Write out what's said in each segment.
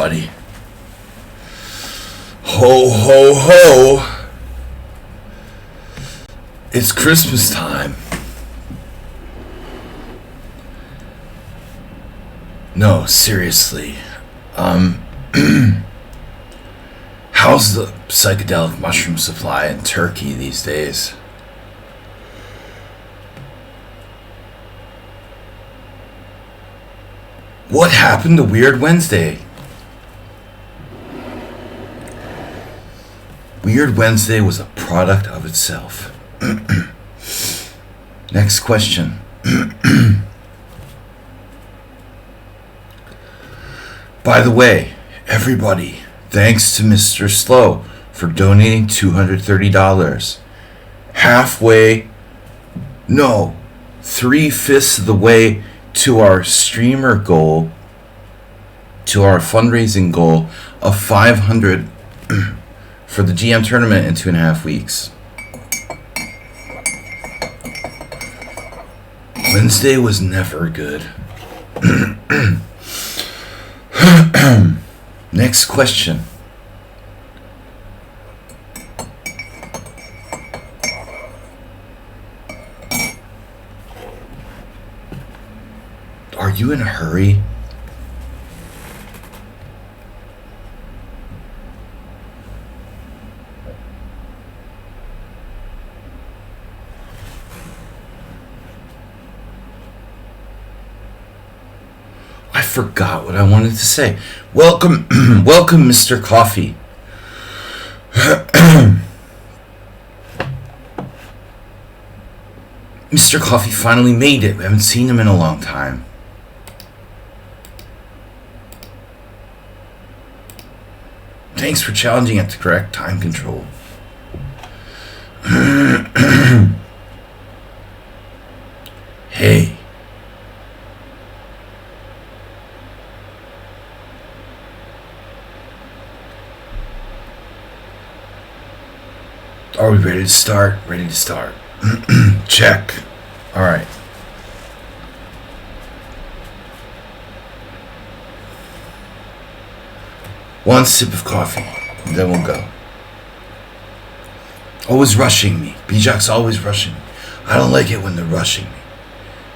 everybody. Ho, ho, ho. It's Christmas time. No, seriously. How's the psychedelic mushroom supply in Turkey these days? What happened to Weird Wednesday? Weird Wednesday was a product of itself. Next question. By the way, everybody, thanks to Mr. Slow for donating $230. Halfway, no, 3/5 of the way to our streamer goal, to our fundraising goal of 500 for the GM tournament in 2.5 weeks. Wednesday was never good. Next question. Are you in a hurry? I forgot what I wanted to say. Welcome, welcome, Mr. Coffee. Mr. Coffee finally made it. We haven't seen him in a long time. Thanks for challenging at the correct time control. Hey. Are we ready to start? Ready to start. Check. All right. One sip of coffee, and then we'll go. Always rushing me. Bijak's always rushing me. I don't like it when they're rushing me.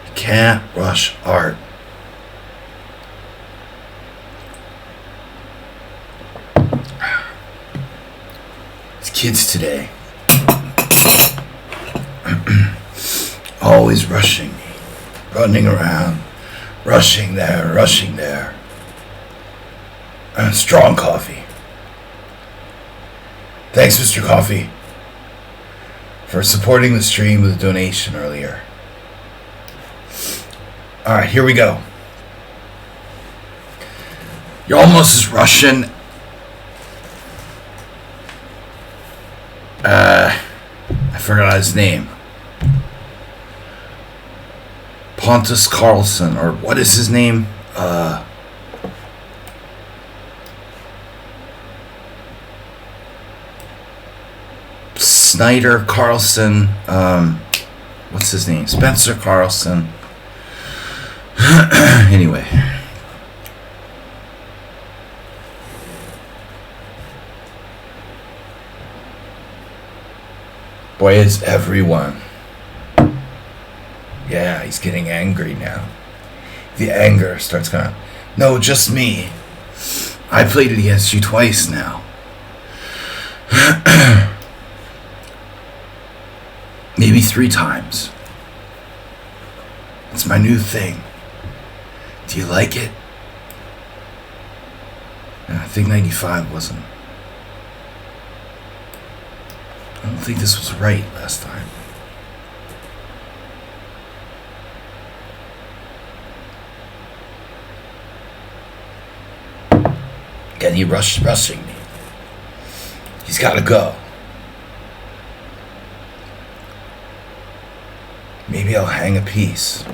You can't rush art. It's kids today. Always rushing me. Running around. Rushing there, rushing there. Strong coffee. Thanks, Mr. Coffee, for supporting the stream with a donation earlier. Alright, here we go. You're almost as Russian. I forgot his name. Pontus Carlson, or what is his name? Snyder Carlson, what's his name? Spencer Carlson. Anyway. Boy, it's everyone. Yeah, he's getting angry now. The anger starts going, no, just me. I played it against you twice now. Maybe 3 times. It's my new thing. Do you like it? I think 95 wasn't. I don't think this was right last time. Again, he rushing me. He's got to go. Maybe I'll hang a piece.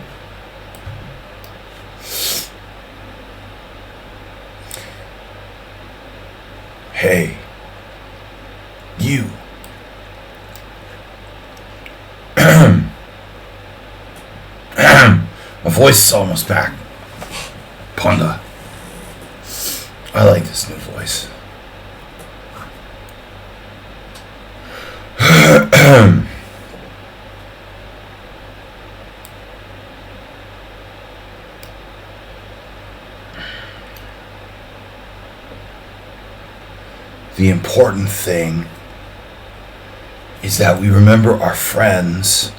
Hey, you. My voice is almost back. Panda. I like this new voice. The important thing is that we remember our friends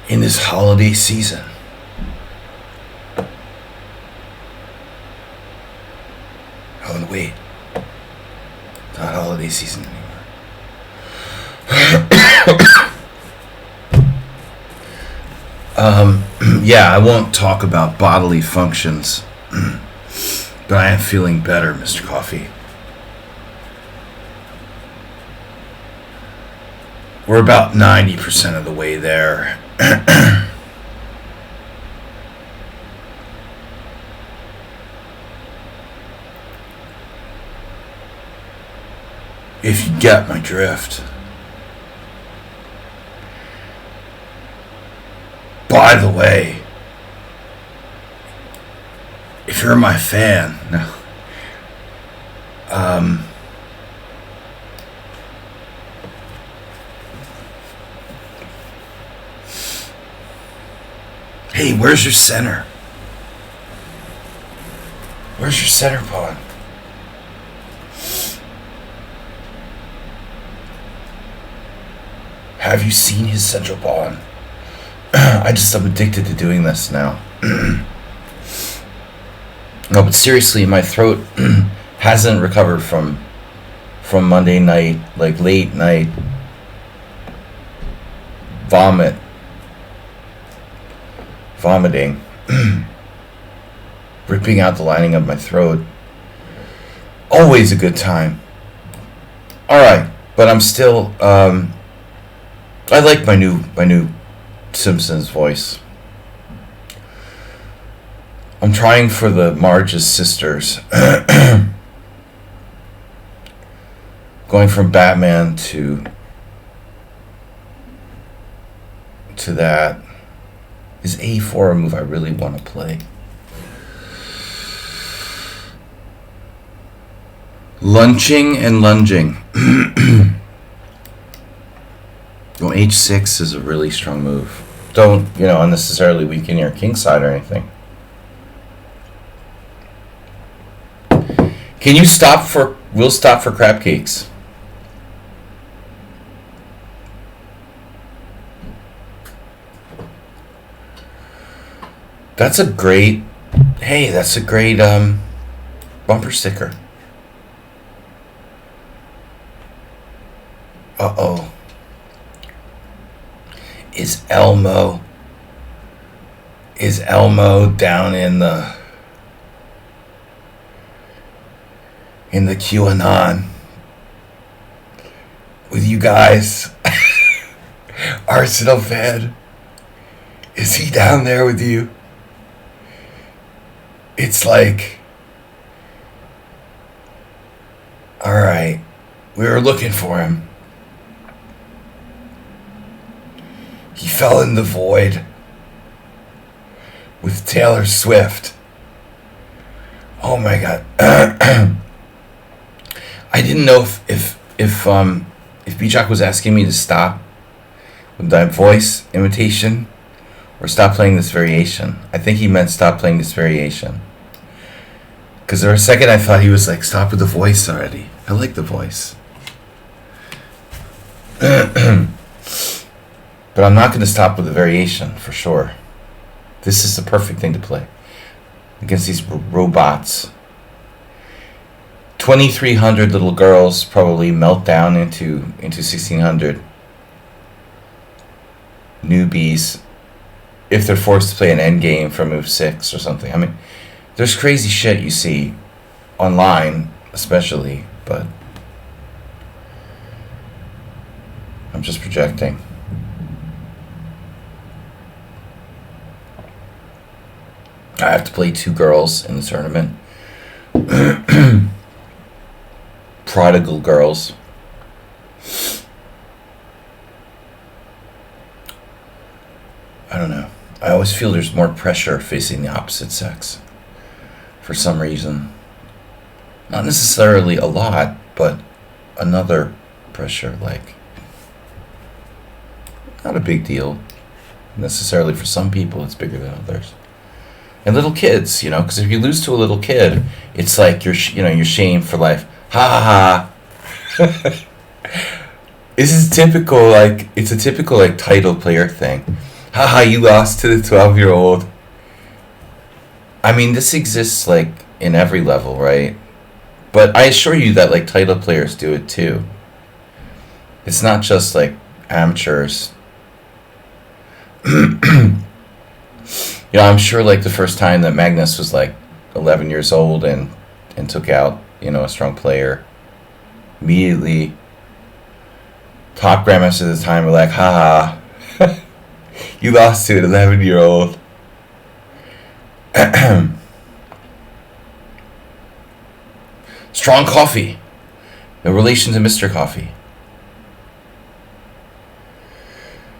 in this holiday season. Oh, wait. It's not holiday season anymore. Yeah, I won't talk about bodily functions, but I am feeling better, Mr. Coffee. We're about 90% of the way there. If you get my drift. By the way, if you're my fan, no. Hey, where's your center? Where's your center pawn? Have you seen his central pawn? I'm addicted to doing this now. No, but seriously, my throat hasn't recovered from Monday night, like late night vomiting, ripping out the lining of my throat. Always a good time. All right, but I'm still. I like my new Simpsons voice. I'm trying for the Marge's sisters. Going from Batman to that. Is A4 a move I really want to play? Lunching and lunging. Well, H6 is a really strong move. Don't, unnecessarily weaken your king side or anything. Can you we'll stop for crab cakes. That's a great bumper sticker. Uh-oh. Is Elmo down in the QAnon with you guys? Arsenal fan? Is he down there with you? It's like, all right, we were looking for him. He fell in the void with Taylor Swift. Oh my God. I didn't know if Bijak was asking me to stop with that voice imitation or stop playing this variation. I think he meant stop playing this variation. Because for a second I thought he was like, stop with the voice already. I like the voice. But I'm not going to stop with the variation for sure. This is the perfect thing to play against these robots. 2,300 little girls probably melt down into 1,600 newbies if they're forced to play an endgame for move 6 or something. I mean, there's crazy shit you see online, especially, but I'm just projecting. I have to play 2 girls in the tournament. Prodigal girls. I don't know. I always feel there's more pressure facing the opposite sex for some reason. Not necessarily a lot, but another pressure, like, not a big deal. Necessarily for some people, it's bigger than others. And little kids, you know, because if you lose to a little kid, it's like you're shamed for life. Ha ha ha. This is typical, like, it's a typical, like, title player thing. Ha ha, you lost to the 12-year-old. I mean, this exists, like, in every level, right? But I assure you that, like, title players do it too. It's not just, like, amateurs. I'm sure, like, the first time that Magnus was, like, 11 years old and took out, a strong player, immediately, top grandmasters at the time were like, haha, you lost to an 11-year-old. Strong coffee. No relation to Mr. Coffee.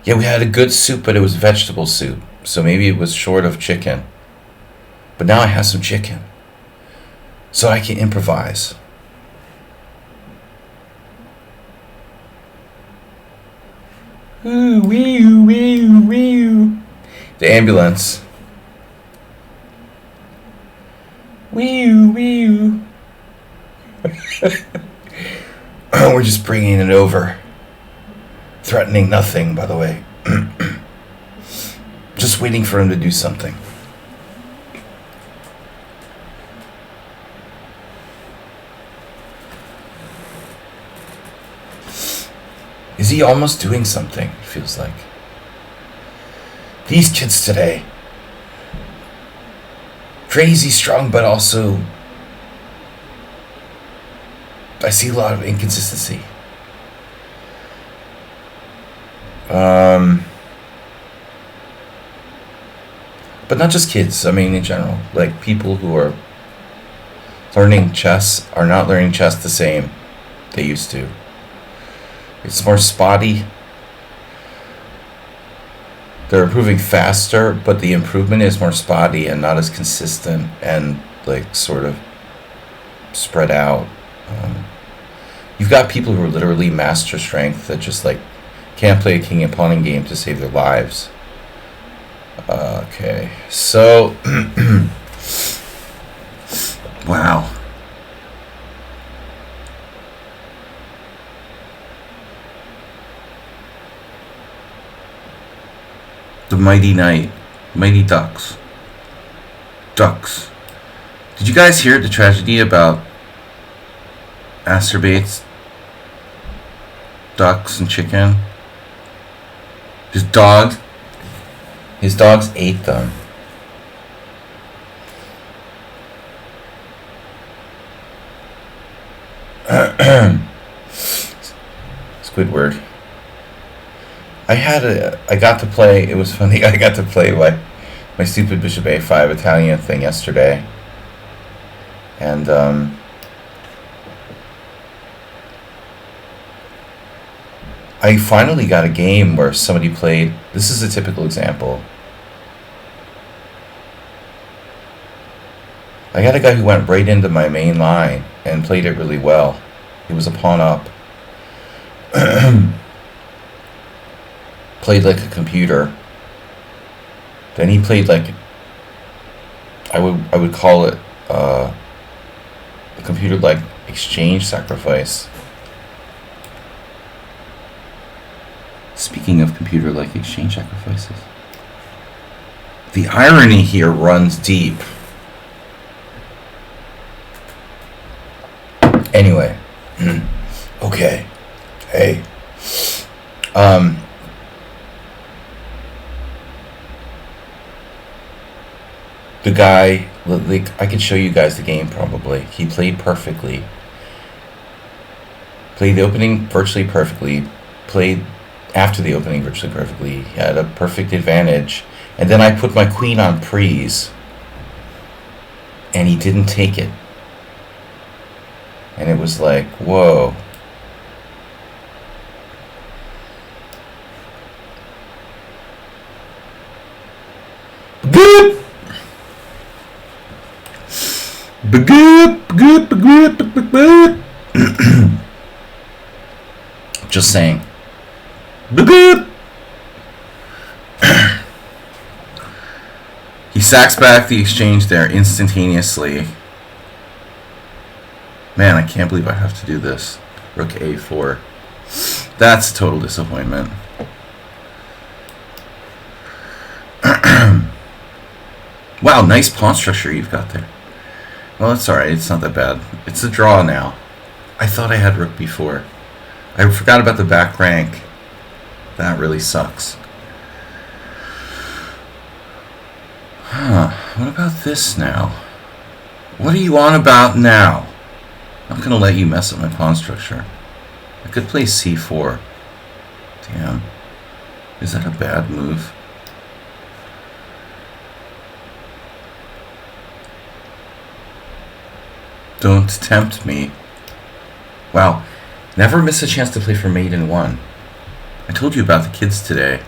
Yeah, we had a good soup, but it was vegetable soup. So maybe it was short of chicken. But now I have some chicken. So I can improvise. Ooh, wee, wee, wee. The ambulance. Wee, wee. We're just bringing it over. Threatening nothing, by the way. Just waiting for him to do something. Is he almost doing something? It feels like. These kids today. Crazy strong, but also I see a lot of inconsistency. But not just kids, I mean in general. Like people who are learning chess are not learning chess the same they used to. It's more spotty. They're improving faster, but the improvement is more spotty and not as consistent and like sort of spread out. You've got people who are literally master strength that just like can't play a king and pawning game to save their lives. Okay, so wow. The mighty knight, mighty ducks. Ducks. Did you guys hear the tragedy about Acerbate's ducks and chicken? His dogs ate them. Squidward. I got to play, it was funny, I got to play my stupid Bishop A5 Italian thing yesterday. And, I finally got a game where somebody played, this is a typical example. I got a guy who went right into my main line and played it really well. He was a pawn up. Played like a computer. Then he played like, I would call it a computer like exchange sacrifice. Speaking of computer like exchange sacrifices, the irony here runs deep. Anyway, okay, hey, the guy, like, I could show you guys the game probably. He played perfectly. Played the opening virtually perfectly. Played after the opening virtually perfectly. He had a perfect advantage. And then I put my queen on prise. And he didn't take it. And it was like, whoa. Just saying. He sacks back the exchange there instantaneously. Man, I can't believe I have to do this. Rook a4. That's a total disappointment. Wow, nice pawn structure you've got there. Well, it's alright. It's not that bad. It's a draw now. I thought I had rook before. I forgot about the back rank. That really sucks. Huh. What about this now? What are you on about now? I'm not going to let you mess up my pawn structure. I could play c4. Damn. Is that a bad move? Don't tempt me. Wow. Never miss a chance to play for mate in one. I told you about the kids today.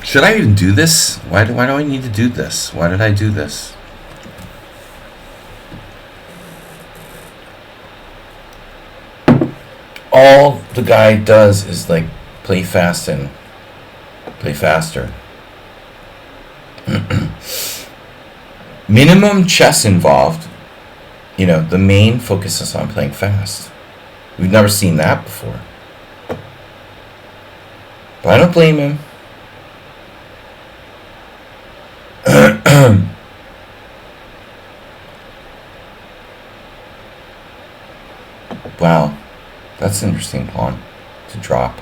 Should I even do this? Why do I need to do this? Why did I do this? All the guy does is like play fast and play faster. Minimum chess involved. You know, the main focus is on playing fast. We've never seen that before. But I don't blame him. Wow, that's an interesting pawn to drop.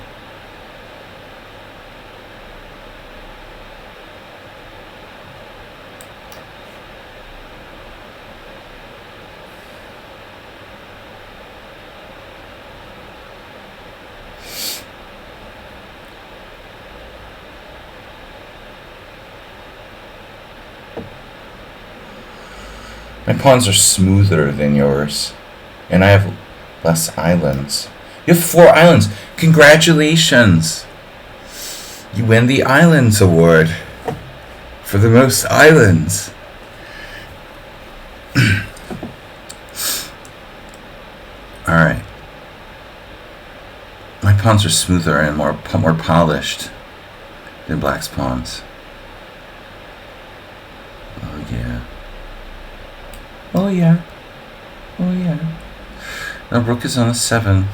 My pawns are smoother than yours, and I have less islands. You have 4 islands. Congratulations! You win the Islands Award for the most islands. Alright. My pawns are smoother and more polished than Black's pawns. Oh yeah. Oh yeah. Oh yeah. Now rook is on the 7th.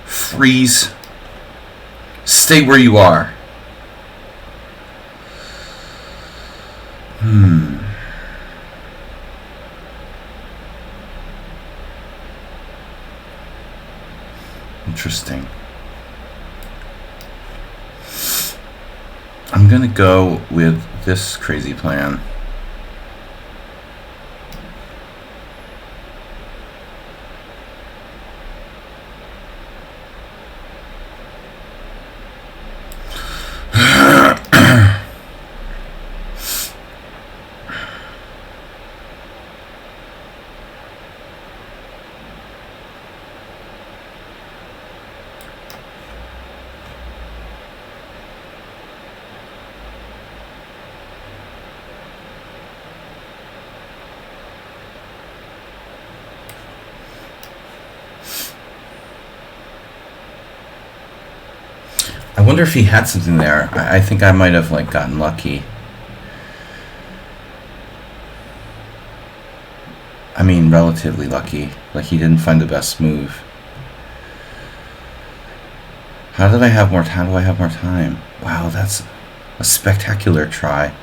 Freeze. Stay where you are. Interesting. I'm gonna go with this crazy plan. I wonder if he had something there. I think I might have like gotten lucky. I mean, relatively lucky. Like he didn't find the best move. How do I have more time? Wow, that's a spectacular try.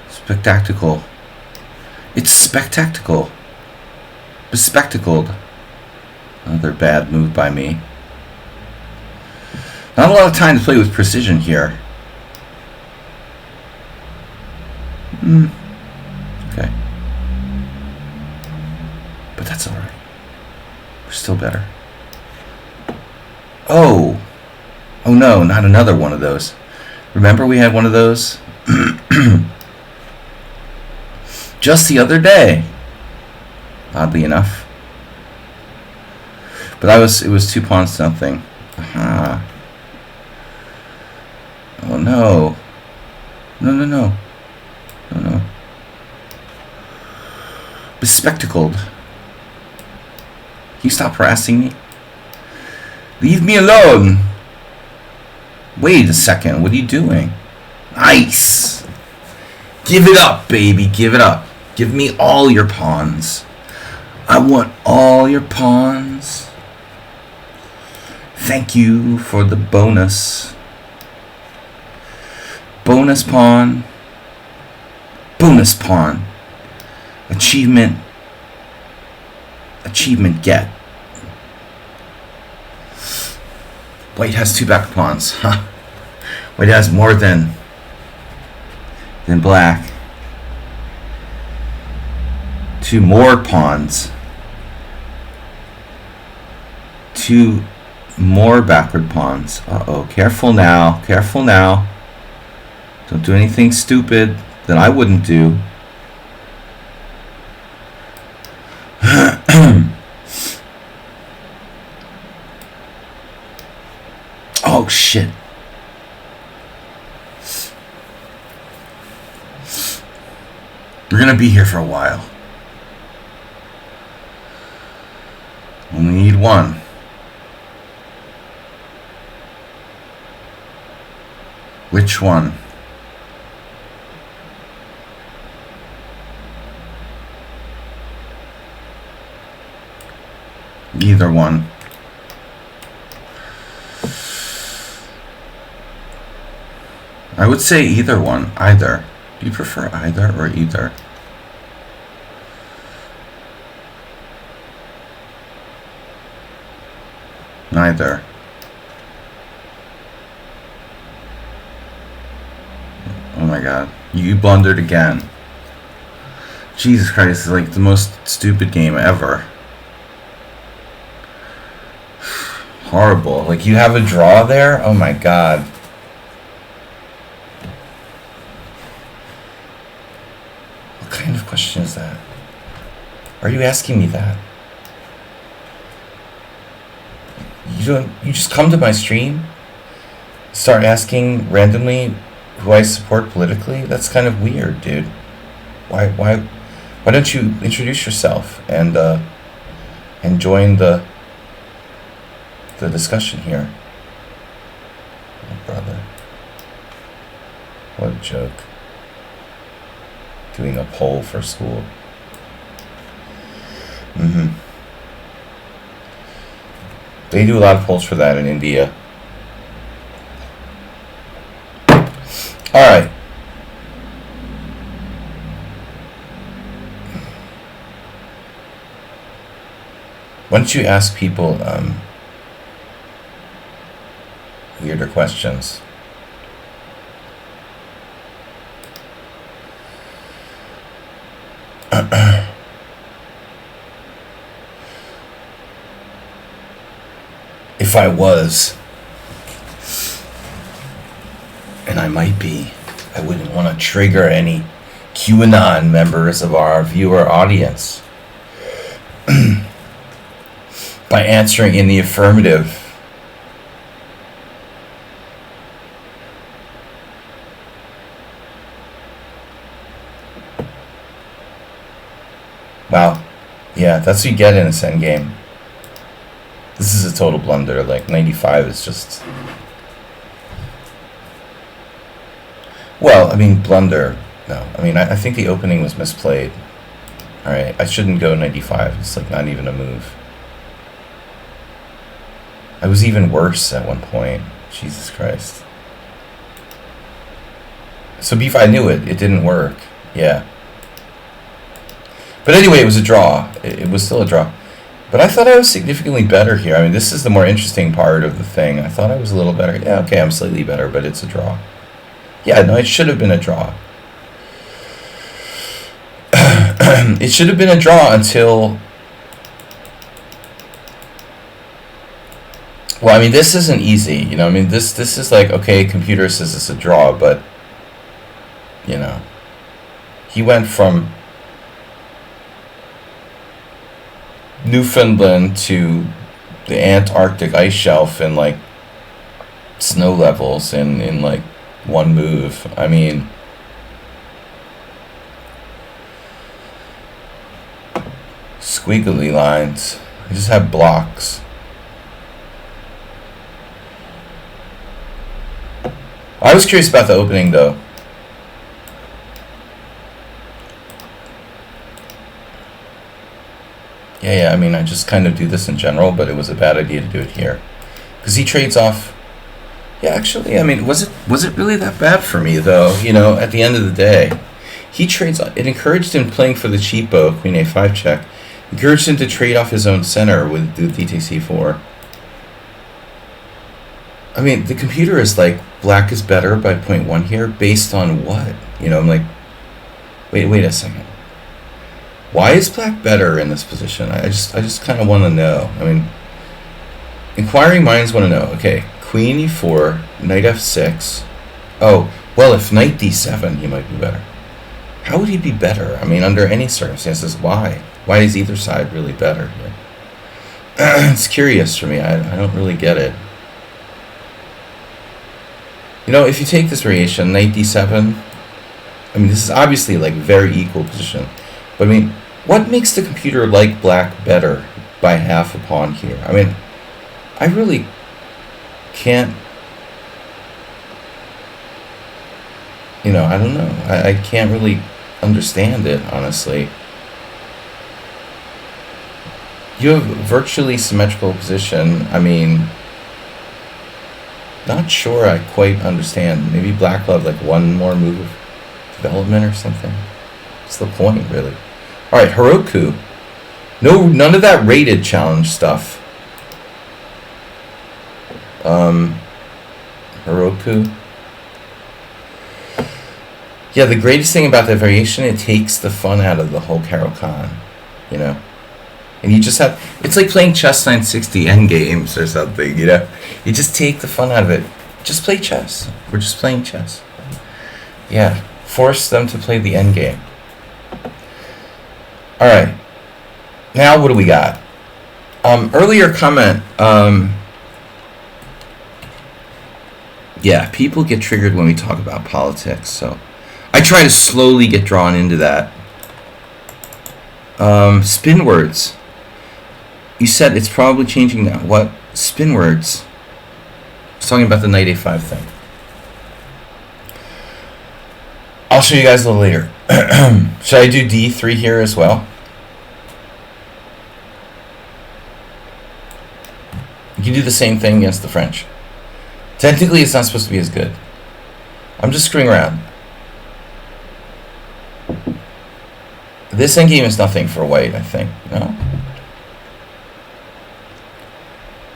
Spectacular. It's spectacular. Bespectacled. Another bad move by me. Not a lot of time to play with precision here. Okay. But that's alright. We're still better. Oh! Oh no, not another one of those. Remember we had one of those? Just the other day. Oddly enough. But it was 2 pawns to nothing. Aha. Oh no. No. Bespectacled. Can you stop harassing me? Leave me alone. Wait a second. What are you doing? Nice. Give it up, baby. Give it up. Give me all your pawns. I want all your pawns. Thank you for the bonus. Bonus pawn. Bonus pawn. Achievement. Achievement get. White has 2 back pawns. Huh. White has more than black. 2 more pawns. 2 more backward pawns. Uh-oh. Careful now. Careful now. Don't do anything stupid that I wouldn't do. Oh, shit. We're going to be here for a while. Only need one. Which one? Either one. I would say either one. Either. Do you prefer either or either? Neither. Oh my god. You blundered again. Jesus Christ, it's like the most stupid game ever. Horrible. Like, you have a draw there? Oh my god. What kind of question is that? Are you asking me that? You just come to my stream, start asking randomly who I support politically? That's kind of weird, dude. Why don't you introduce yourself and join the discussion here? Oh, brother. What a joke. Doing a poll for school. They do a lot of polls for that in India. Alright. Why don't you ask people weirder questions? If I was, and I might be, I wouldn't want to trigger any QAnon members of our viewer audience by answering in the affirmative. Wow. Yeah, that's what you get in this endgame. This is a total blunder. Like, 95 is just... Well, I mean, blunder. No. I mean, I think the opening was misplayed. Alright, I shouldn't go 95. It's like not even a move. I was even worse at one point. Jesus Christ. So b5, I knew it. It didn't work. Yeah. But anyway, it was a draw. It was still a draw. But I thought I was significantly better here. I mean, this is the more interesting part of the thing. I thought I was a little better. Yeah, okay, I'm slightly better, but it's a draw. Yeah, no, it should have been a draw. It should have been a draw until... Well, I mean, this isn't easy, you know. I mean, this is like, okay, computer says it's a draw, but, you know, he went from Newfoundland to the Antarctic ice shelf and like snow levels in like one move. I mean, squiggly lines. I just have blocks. I was curious about the opening though. Yeah, I mean, I just kind of do this in general, but it was a bad idea to do it here. Because he trades off... Yeah, actually, I mean, was it really that bad for me, though? You know, at the end of the day. He trades... It encouraged him playing for the cheapo, Queen A5 check. Encouraged him to trade off his own center with the DTC4. I mean, the computer is like, black is better by 0.1 here, based on what? You know, I'm like, wait a second. Why is black better in this position? I just kind of want to know. I mean, inquiring minds want to know. Okay, Queen E4, Knight F6. Oh, well, if Knight D7, he might be better. How would he be better? I mean, under any circumstances, why? Why is either side really better here? It's curious for me. I don't really get it. You know, if you take this variation, Knight D7, I mean, this is obviously like very equal position. But I mean, what makes the computer like black better by half a pawn here? I mean, I really can't, you know, I don't know. I can't really understand it, honestly. You have virtually symmetrical position. I mean, not sure I quite understand. Maybe black will have like one more move of development or something. What's the point, really? All right, Heroku. No, none of that rated challenge stuff. Heroku. Yeah, the greatest thing about that variation, it takes the fun out of the whole Caro-Kann, you know? And you just have, it's like playing chess 960 end games or something, you know? You just take the fun out of it. Just play chess. We're just playing chess. Yeah, force them to play the end game. All right. Now what do we got? Earlier comment. Yeah, people get triggered when we talk about politics, so I try to slowly get drawn into that. Spin words. You said it's probably changing now. What? Spin words. I was talking about the Knight A5 thing. I'll show you guys a little later. Should I do D3 here as well? You can do the same thing against the French. Technically, it's not supposed to be as good. I'm just screwing around. This endgame is nothing for white, I think. No?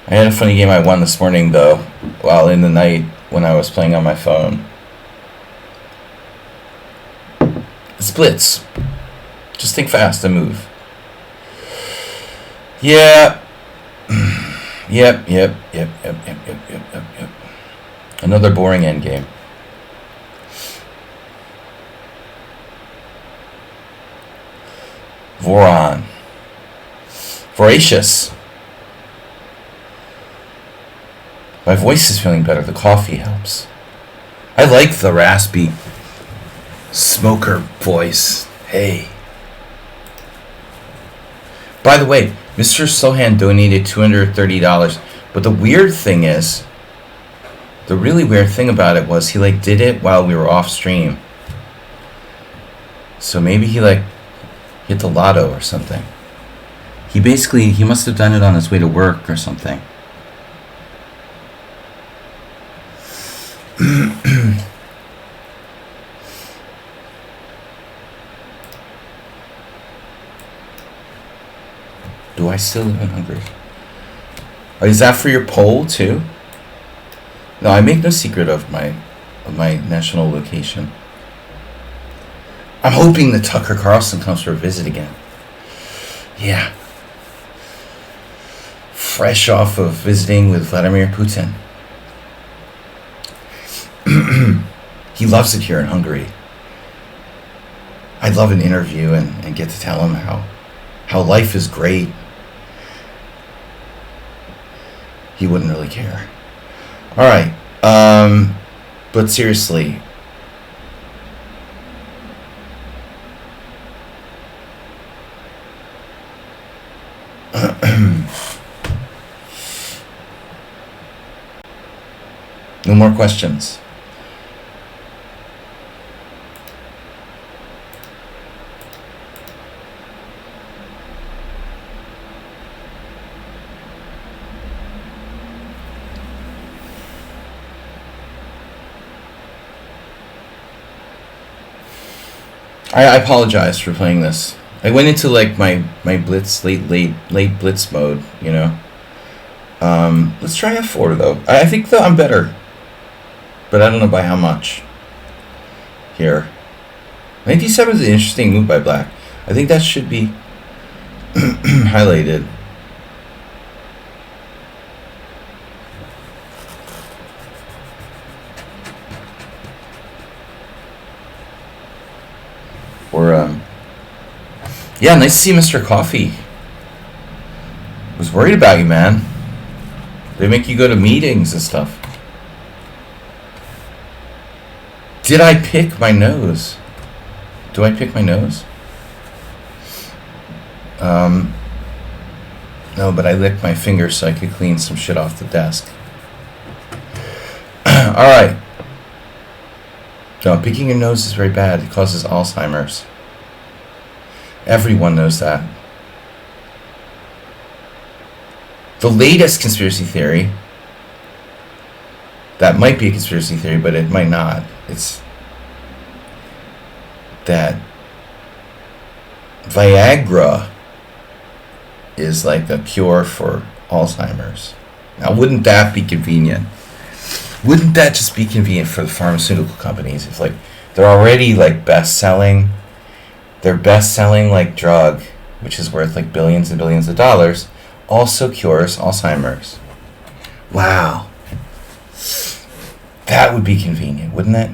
I had a funny game I won this morning, though, while in the night when I was playing on my phone. It's Blitz. Just think fast and move. Yeah. Yep. Another boring endgame. Voron. Voracious. My voice is feeling better. The coffee helps. I like the raspy smoker voice. Hey. By the way, Mr. Sohan donated $230. But the weird thing is, the really weird thing about it was he like did it while we were off stream. So maybe he like hit the lotto or something. He must have done it on his way to work or something. Do I still live in Hungary? Is that for your poll too? No, I make no secret of my national location. I'm hoping that Tucker Carlson comes for a visit again. Yeah. Fresh off of visiting with Vladimir Putin. He loves it here in Hungary. I'd love an interview and get to tell him how life is great. He wouldn't really care. All right. But seriously, no more questions. I apologize for playing this. I went into like my blitz late blitz mode, you know. Let's try F4 though. I think though I'm better, but I don't know by how much. Here, knight d7 is an interesting move by black. I think that should be highlighted. Or yeah, nice to see Mr. Coffee. Was worried about you, man. They make you go to meetings and stuff. Did I pick my nose? Do I pick my nose? No, but I licked my fingers so I could clean some shit off the desk. Alright. No, picking your nose is very bad. It causes Alzheimer's. Everyone knows that. The latest conspiracy theory, that might be a conspiracy theory, but it might not. It's that Viagra is like a cure for Alzheimer's. Now, wouldn't that be convenient? Wouldn't that just be convenient for the pharmaceutical companies if like they're already like best-selling like drug, which is worth like billions and billions of dollars, also cures Alzheimer's. Wow. That would be convenient, wouldn't it?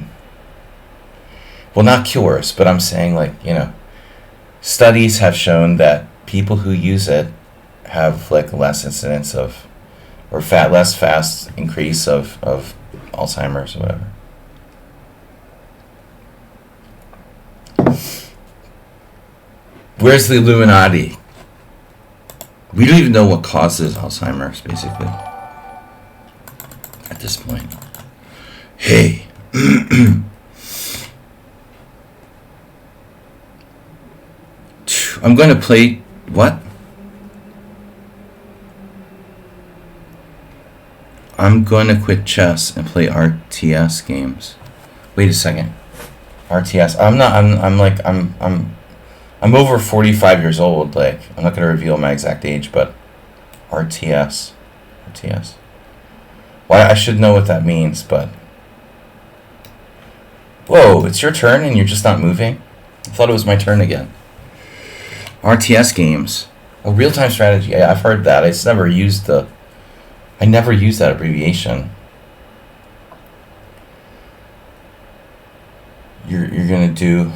Well, not cures, but I'm saying like, you know, studies have shown that people who use it have like less incidence of, or less fast increase of Alzheimer's or whatever. Where's the Illuminati? We don't even know what causes Alzheimer's, basically, at this point. Hey. I'm going to play... What? I'm going to quit chess and play RTS games. Wait a second. RTS. I'm over 45 years old. Like, I'm not going to reveal my exact age, but RTS. Well, I should know what that means, but... Whoa, it's your turn and you're just not moving? I thought it was my turn again. RTS games. Oh, real-time strategy. Yeah, I've heard that. I never used that abbreviation. You're going to do...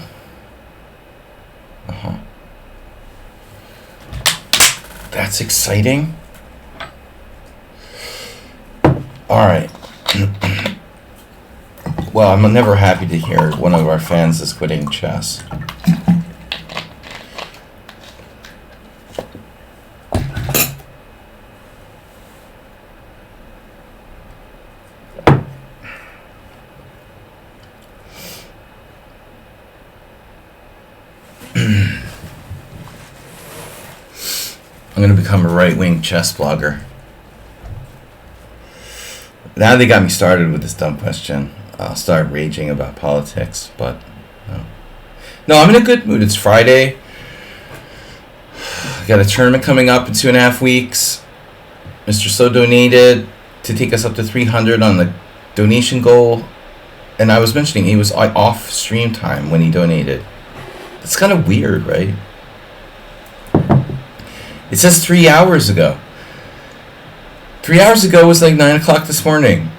That's exciting. Alright. Well, I'm never happy to hear one of our fans is quitting chess. I'm going to become a right-wing chess blogger. Now they got me started with this dumb question. I'll start raging about politics, but no. No, I'm in a good mood. It's Friday. I got a tournament coming up in 2.5 weeks. Mr. So donated to take us up to 300 on the donation goal. And I was mentioning he was off stream time when he donated. It's kind of weird, right? It says 3 hours ago. 3 hours ago was like 9 o'clock this morning.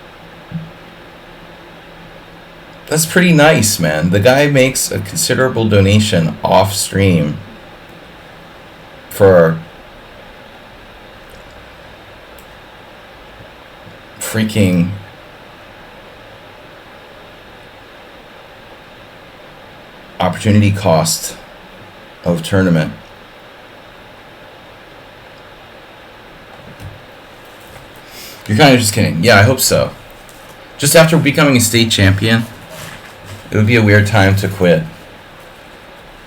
That's pretty nice, man. The guy makes a considerable donation off stream for freaking opportunity cost of tournament. You're kind of just kidding. Yeah, I hope so. Just after becoming a state champion, it would be a weird time to quit.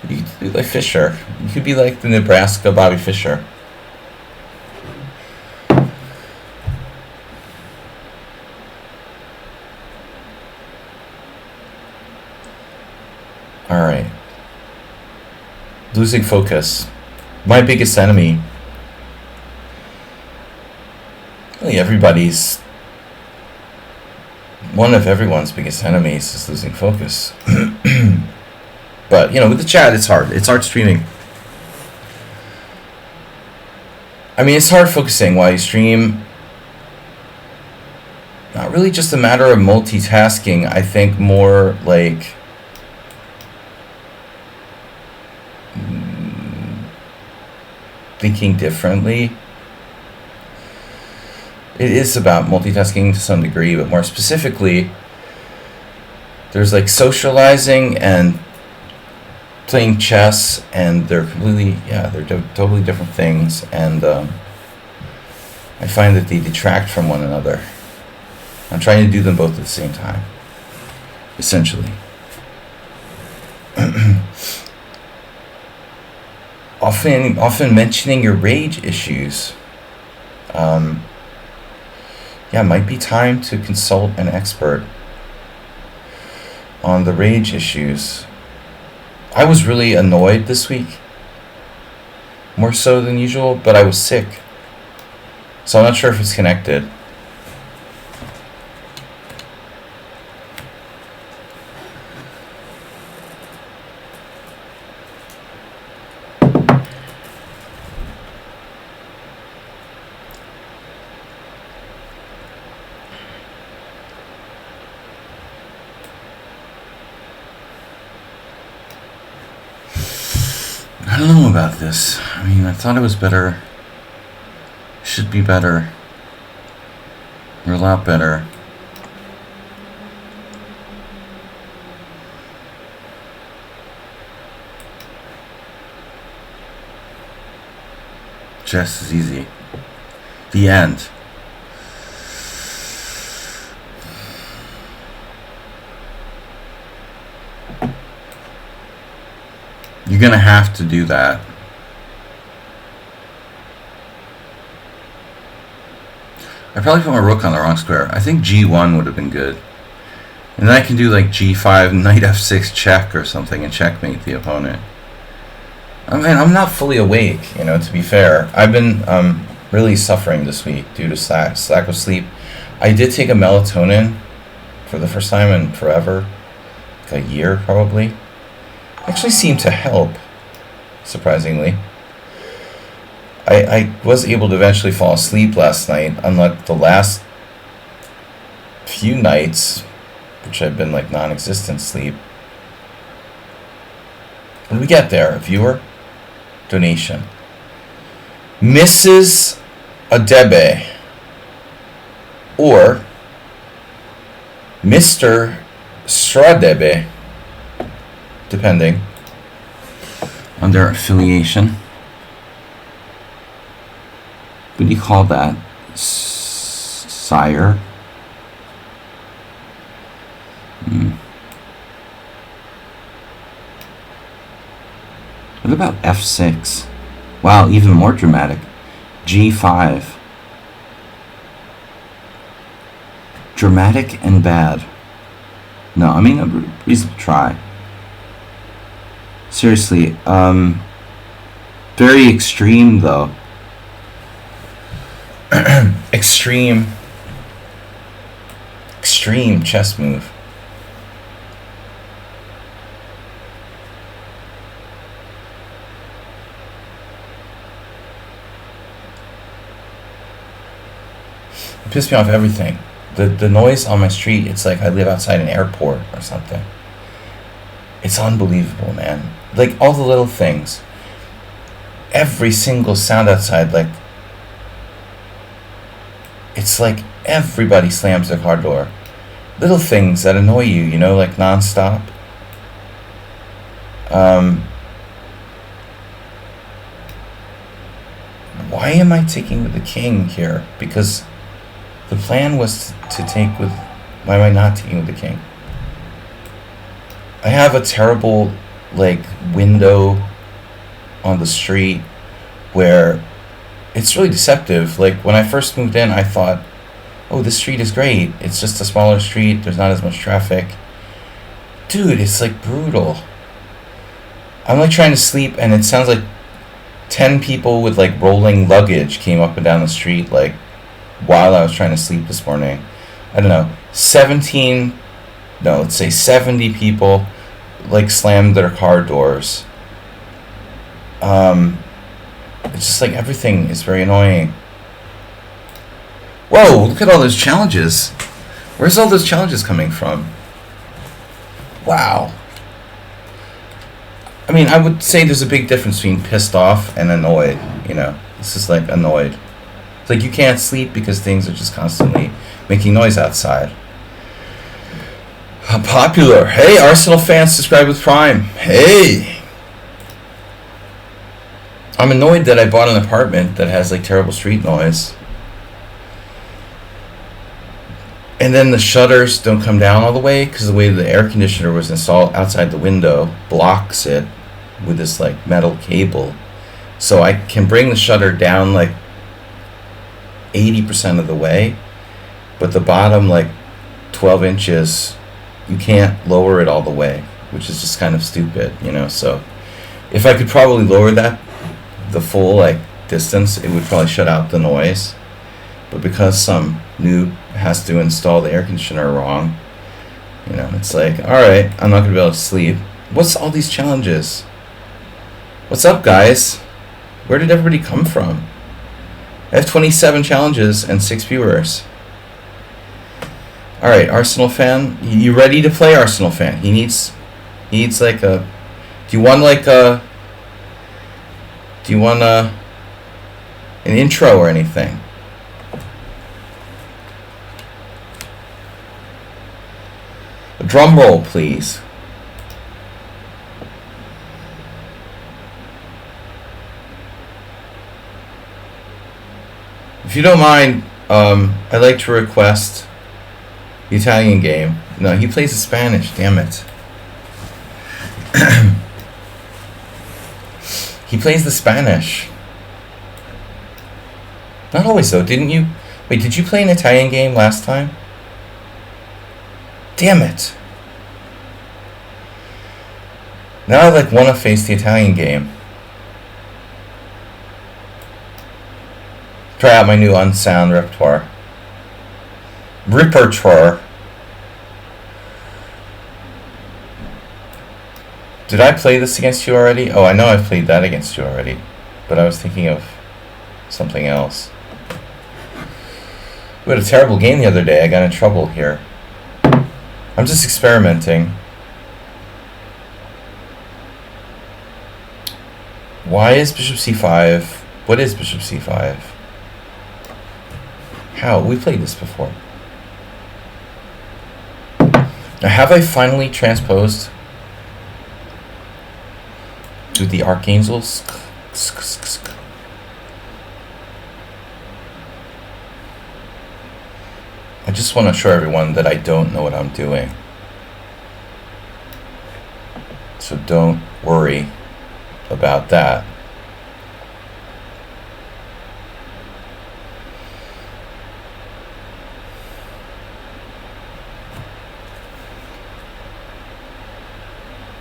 You could be like Fisher. You could be like the Nebraska Bobby Fischer. Alright. Losing focus. My biggest enemy. Really everybody's... One of everyone's biggest enemies is losing focus. But, you know, with the chat, it's hard. It's hard streaming. I mean, it's hard focusing while you stream. Not really just a matter of multitasking. I think more like... thinking differently. It is about multitasking to some degree, but more specifically, there's like socializing and playing chess, and they're completely, they're totally different things, and I find that they detract from one another. I'm trying to do them both at the same time, essentially. Often mentioning your rage issues. Might be time to consult an expert on the rage issues. I was really annoyed this week, more so than usual, but I was sick, so I'm not sure if it's connected. I don't know about this. I mean, I thought it was better. Should be better. Or a lot better. Chess is easy. The end. You're gonna have to do that. I probably put my rook on the wrong square. I think g1 would have been good. And then I can do like g5, knight f6 check or something and checkmate the opponent. I mean, I'm not fully awake, you know, to be fair. I've been really suffering this week due to lack of sleep. I did take a melatonin for the first time in forever. Like a year, probably. Actually seemed to help, surprisingly. I was able to eventually fall asleep last night, unlike the last few nights, which have been like non-existent sleep. What did we get there? A viewer? Donation. Mrs. Adebe or Mr. Stradebe, depending on their affiliation. What do you call that? Sire? What about f6? Wow, even more dramatic. g5. Dramatic and bad. No, I mean, a reasonable try. Seriously, very extreme though. Extreme chess move. It pissed me off everything. The noise on my street, it's like I live outside an airport or something. It's unbelievable, man. Like, all the little things. Every single sound outside, like, it's like everybody slams their car door. Little things that annoy you, you know, like nonstop. Why am I taking with the king here? Because the plan was to take with... Why am I not taking with the king? I have a terrible, like, window on the street where it's really deceptive. Like, when I first moved in, I thought, oh, this street is great. It's just a smaller street. There's not as much traffic. Dude, it's, like, brutal. I'm, like, trying to sleep, and it sounds like 10 people with, like, rolling luggage came up and down the street, like, while I was trying to sleep this morning. I don't know, 70 people, like, slammed their car doors. It's just like everything is very annoying. Whoa, look at all those challenges. Where's all those challenges coming from? Wow. I mean, I would say there's a big difference between pissed off and annoyed, you know. This is like annoyed. It's like you can't sleep because things are just constantly making noise outside. Popular. Hey, Arsenal fans, subscribe with Prime. Hey. I'm annoyed that I bought an apartment that has like terrible street noise. And then the shutters don't come down all the way because the way the air conditioner was installed outside the window blocks it with this like metal cable. So I can bring the shutter down like 80% of the way, but the bottom like 12 inches, you can't lower it all the way, which is just kind of stupid, you know. So if I could probably lower that the full like distance, it would probably shut out the noise. But because some noob has to install the air conditioner wrong, you know, it's like, alright, I'm not going to be able to sleep. What's all these challenges? What's up, guys? Where did everybody come from? I have 27 challenges and 6 viewers. Alright, Arsenal fan. You ready to play, Arsenal fan? He needs like a... Do you want an intro or anything? A drum roll, please. If you don't mind, I'd like to request the Italian game. No, he plays the Spanish, damn it. He plays the Spanish. Not always, though, didn't you? Wait, did you play an Italian game last time? Damn it. Now I like want to face the Italian game. Try out my new unsound repertoire. Did I play this against you already? Oh, I know I've played that against you already. But I was thinking of something else. We had a terrible game the other day. I got in trouble here. I'm just experimenting. Why is bishop c5? What is bishop c5? How? We played this before. Now, have I finally transposed to the archangels? I just want to show everyone that I don't know what I'm doing. So don't worry about that.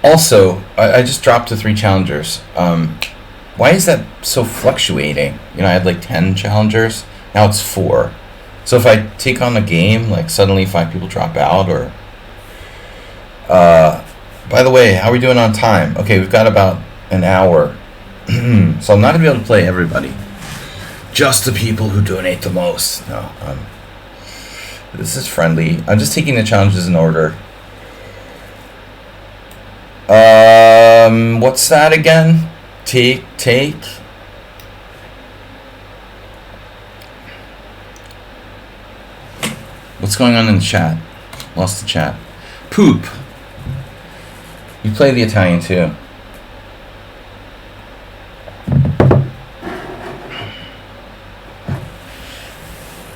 Also, I just dropped to 3 challengers. Why is that so fluctuating? You know, I had like 10 challengers. Now it's 4. So if I take on a game, like suddenly 5 people drop out, or... by the way, how are we doing on time? Okay, we've got about an hour. So I'm not going to be able to play everybody. Just the people who donate the most. No, This is friendly. I'm just taking the challenges in order. What's that again? Take. What's going on in the chat? Lost the chat. Poop. You play the Italian too.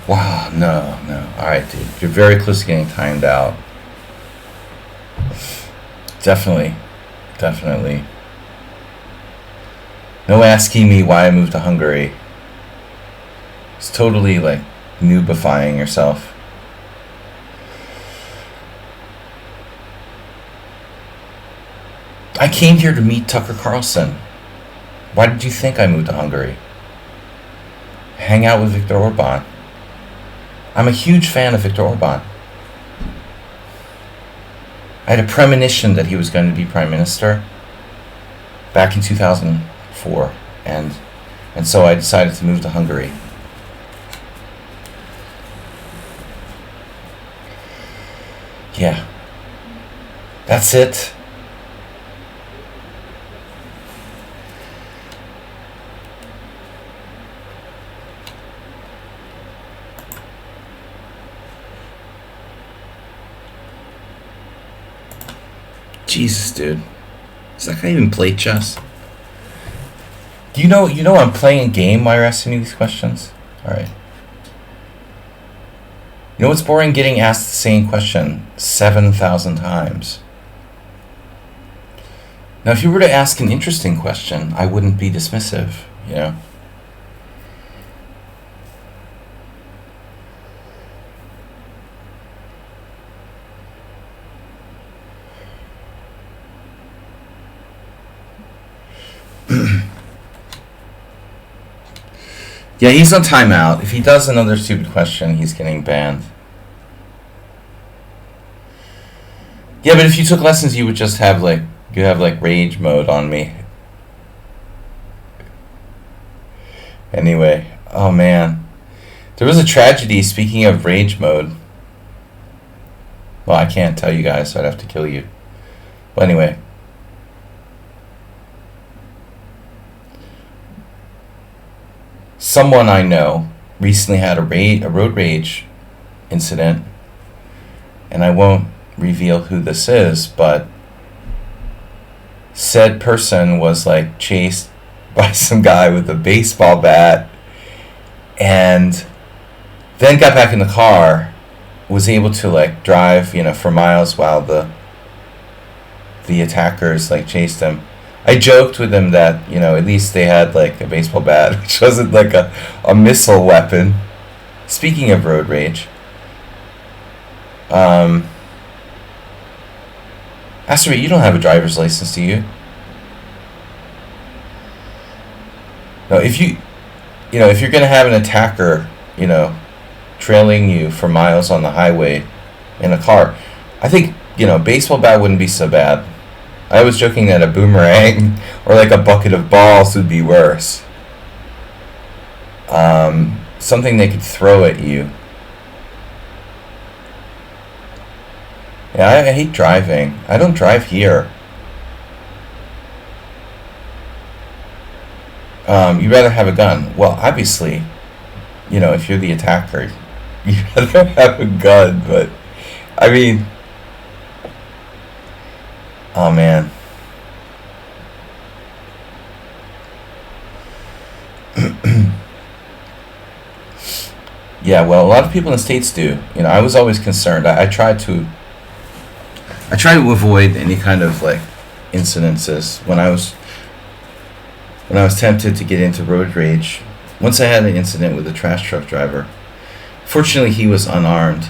Wow, no. Alright, dude. You're very close to getting timed out. Definitely. No asking me why I moved to Hungary. It's totally like noobifying yourself. I came here to meet Tucker Carlson. Why did you think I moved to Hungary? Hang out with Viktor Orban. I'm a huge fan of Viktor Orban. I had a premonition that he was going to be prime minister back in 2004, and so I decided to move to Hungary. Yeah. That's it. Jesus, dude. Does that guy even play chess? Do you know I'm playing a game while you're asking me these questions? Alright. You know what's boring? Getting asked the same question 7,000 times. Now, if you were to ask an interesting question, I wouldn't be dismissive, you know? Yeah, he's on timeout. If he does another stupid question, he's getting banned. Yeah, but if you took lessons, you would just have like rage mode on me. Anyway, oh man. There was a tragedy, speaking of rage mode. Well, I can't tell you guys, so I'd have to kill you. But anyway. Someone I know recently had a road rage incident, and I won't reveal who this is, but said person was like chased by some guy with a baseball bat, and then got back in the car, was able to like drive, for miles while the attackers like chased him. I joked with him that, at least they had like a baseball bat, which wasn't like a missile weapon. Speaking of road rage, Asteroid, you don't have a driver's license, do you? No, if you're gonna have an attacker, trailing you for miles on the highway in a car, I think, baseball bat wouldn't be so bad. I was joking that a boomerang or like a bucket of balls would be worse. Something they could throw at you. Yeah, I hate driving. I don't drive here. You'd rather have a gun. Well, obviously, if you're the attacker, you'd rather have a gun, but I mean, oh man. Yeah, well, a lot of people in the States do. I was always concerned. I try to avoid any kind of like incidences when I was tempted to get into road rage. Once I had an incident with a trash truck driver. Fortunately, he was unarmed.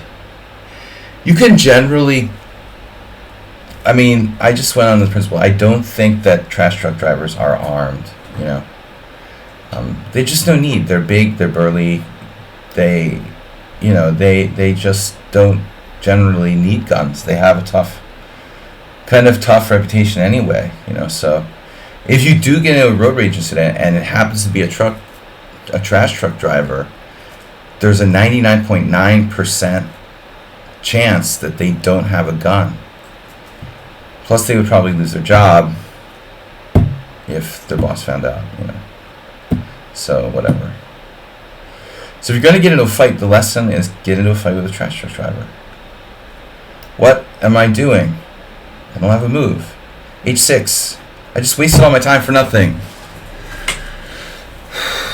You can generally, I just went on the principle. I don't think that trash truck drivers are armed. They just don't need. They're big. They're burly. They just don't generally need guns. They have a tough reputation anyway. So if you do get into a road rage incident and it happens to be a trash truck driver, there's a 99.9% chance that they don't have a gun. Plus, they would probably lose their job if their boss found out, you know. So, whatever. So, if you're going to get into a fight, the lesson is get into a fight with a trash truck driver. What am I doing? I don't have a move. H6. I just wasted all my time for nothing.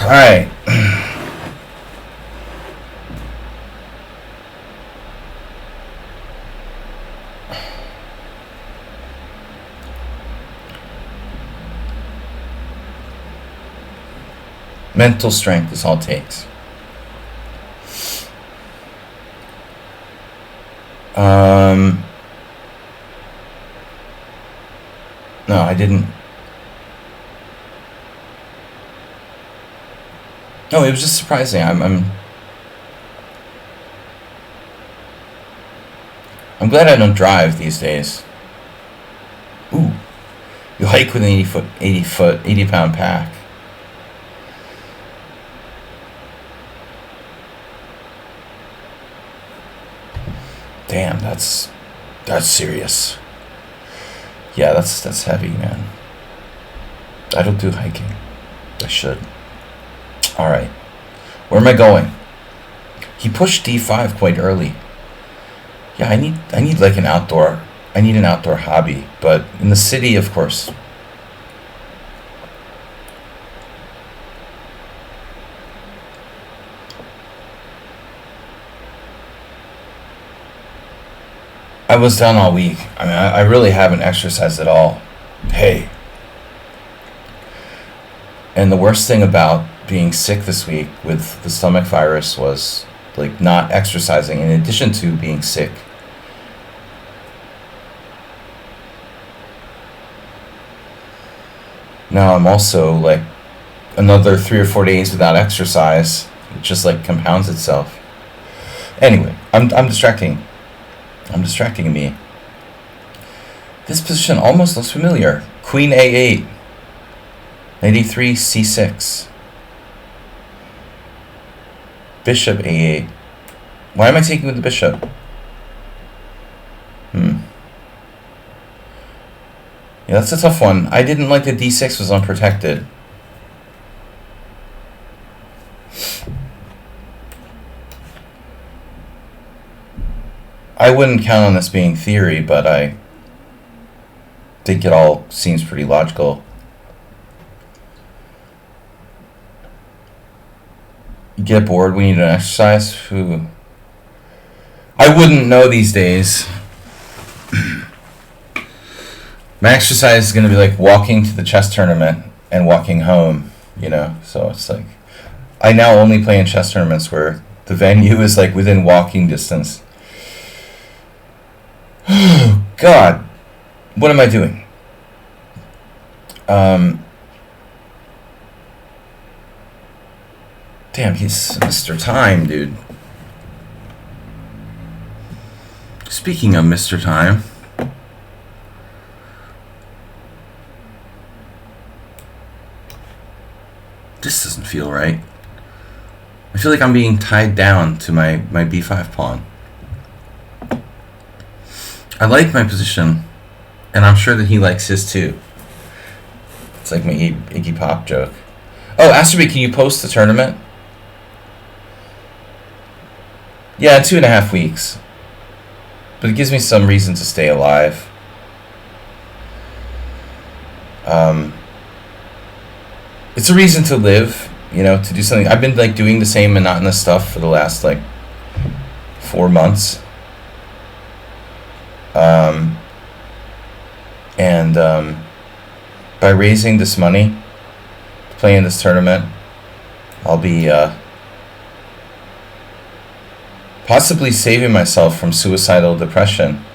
Alright. Mental strength is all it takes. No, I didn't. No, it was just surprising. I'm glad I don't drive these days. Ooh, you hike with an 80 pound pack. Damn, that's serious. Yeah, that's heavy, man. I don't do hiking. I should. All right, where am I going? He pushed d5 quite early. Yeah, I need like an outdoor. I need an outdoor hobby, but in the city, of course. I was down all week. I mean, I really haven't exercised at all. Hey. And the worst thing about being sick this week with the stomach virus was like not exercising in addition to being sick. Now I'm also like another 3 or 4 days without exercise. It just like compounds itself. Anyway, I'm distracting me. This position almost looks familiar. Queen A8. Knight A3, C6. Bishop A8. Why am I taking with the bishop? Yeah, that's a tough one. I didn't like that D6 was unprotected. I wouldn't count on this being theory, but I think it all seems pretty logical. You get bored when you don't exercise? I wouldn't know these days. My exercise is going to be like walking to the chess tournament and walking home, you know? So it's like, I now only play in chess tournaments where the venue is like within walking distance. God, what am I doing? Damn, he's Mr. Time, dude. Speaking of Mr. Time, this doesn't feel right. I feel like I'm being tied down to my b5 pawn. I like my position, and I'm sure that he likes his too. It's like my Iggy Pop joke. Oh, Asterby, can you post the tournament? Yeah, 2.5 weeks. But it gives me some reason to stay alive. It's a reason to live, you know, to do something. I've been like doing the same monotonous stuff for the last like 4 months. By raising this money, playing this tournament, I'll be possibly saving myself from suicidal depression.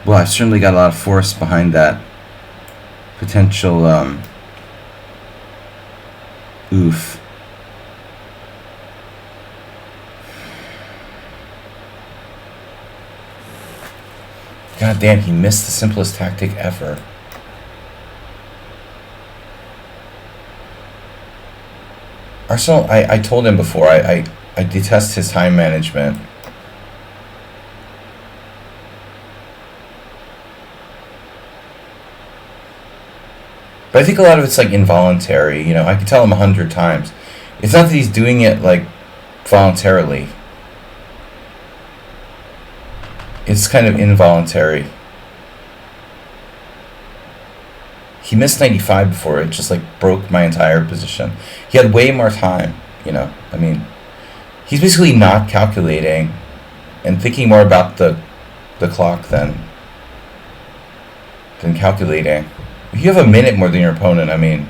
Well, I've certainly got a lot of force behind that potential oof. God damn, he missed the simplest tactic ever. Arsenal, I told him before, I detest his time management. But I think a lot of it's like involuntary, you know. I could tell him 100 times. It's not that he's doing it like voluntarily. It's kind of involuntary. He missed 95 before. It just like broke my entire position. He had way more time, you know. I mean, he's basically not calculating and thinking more about the clock than calculating. If you have a minute more than your opponent, I mean,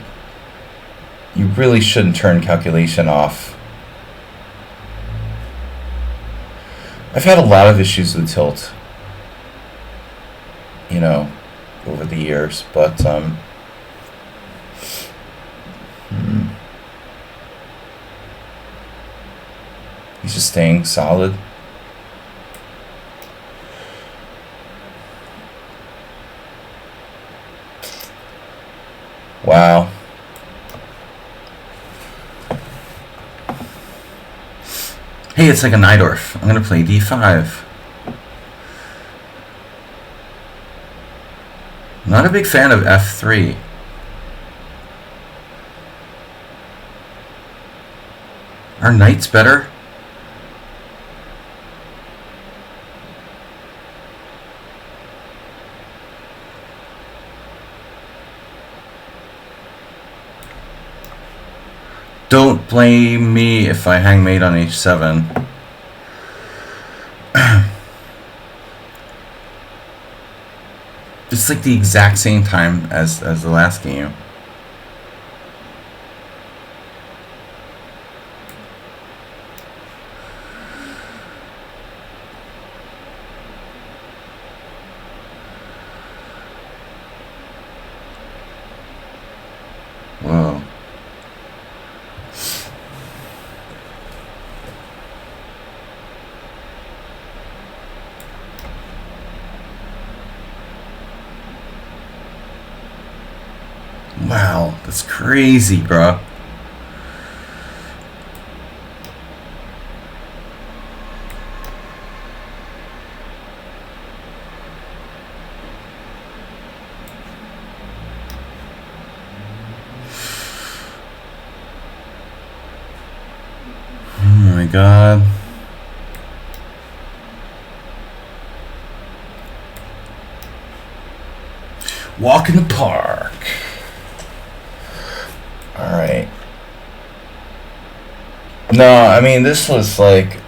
you really shouldn't turn calculation off. I've had a lot of issues with tilt, you know, over the years, but he's just staying solid. Wow. Hey, it's like a Najdorf. I'm going to play d5. Not a big fan of f3. Are knights better? Don't blame me if I hang mate on h7. It's like the exact same time as the last game. Whoa. Wow, that's crazy, bro. Oh my god. Walk in the park. Alright. No, I mean, this was like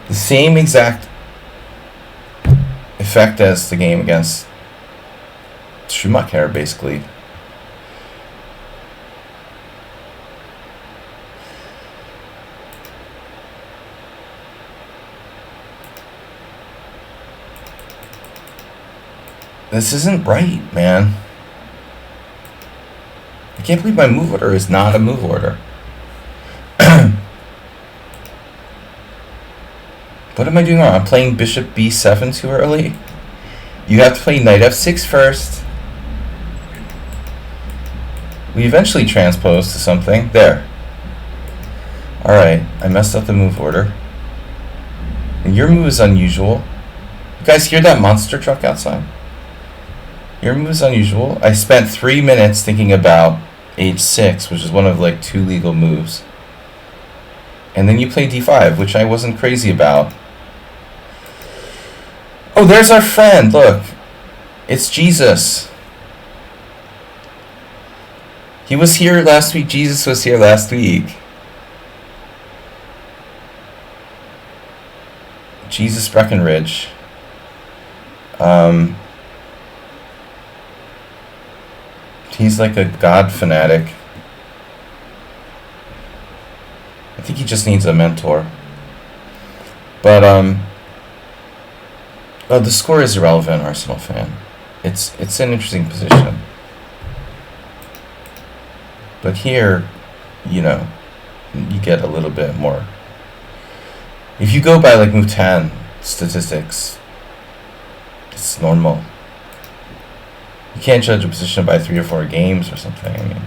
the same exact effect as the game against Schumacher, basically. This isn't right, man. I can't believe my move order is not a move order. What am I doing wrong? I'm playing bishop b7 too early. You have to play knight f6 first. We eventually transpose to something. There. Alright, I messed up the move order. And your move is unusual. You guys hear that monster truck outside? Your move is unusual. I spent 3 minutes thinking about h6, which is one of like 2 legal moves. And then you play d5, which I wasn't crazy about. Oh, there's our friend. Look. It's Jesus. He was here last week. Jesus was here last week. Jesus Breckenridge. He's like a God fanatic. I think he just needs a mentor. But oh, the score is irrelevant, Arsenal fan. It's an interesting position. But here, you know, you get a little bit more If you go by like move 10 statistics, it's normal. You can't judge a position by 3 or 4 games or something. I mean,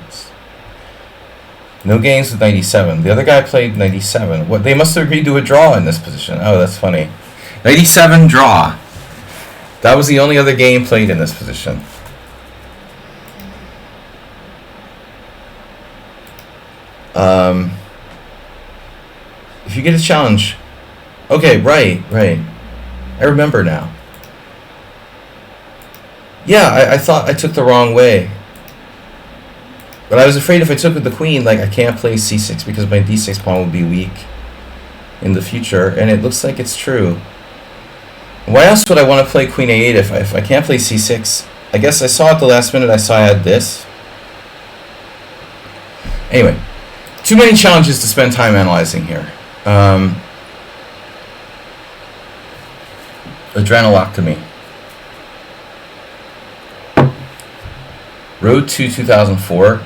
no games with 97. The other guy played 97. What? They must have agreed to a draw in this position. Oh, that's funny. 97 draw. That was the only other game played in this position. If you get a challenge, okay, right. I remember now. Yeah, I thought I took the wrong way. But I was afraid if I took with the queen, like I can't play c6 because my d6 pawn would be weak in the future, and it looks like it's true. Why else would I want to play queen a8 if I can't play c6? I guess I saw at the last minute I saw I had this. Anyway, too many challenges to spend time analyzing here. Adrenaloctomy. Road to 2004.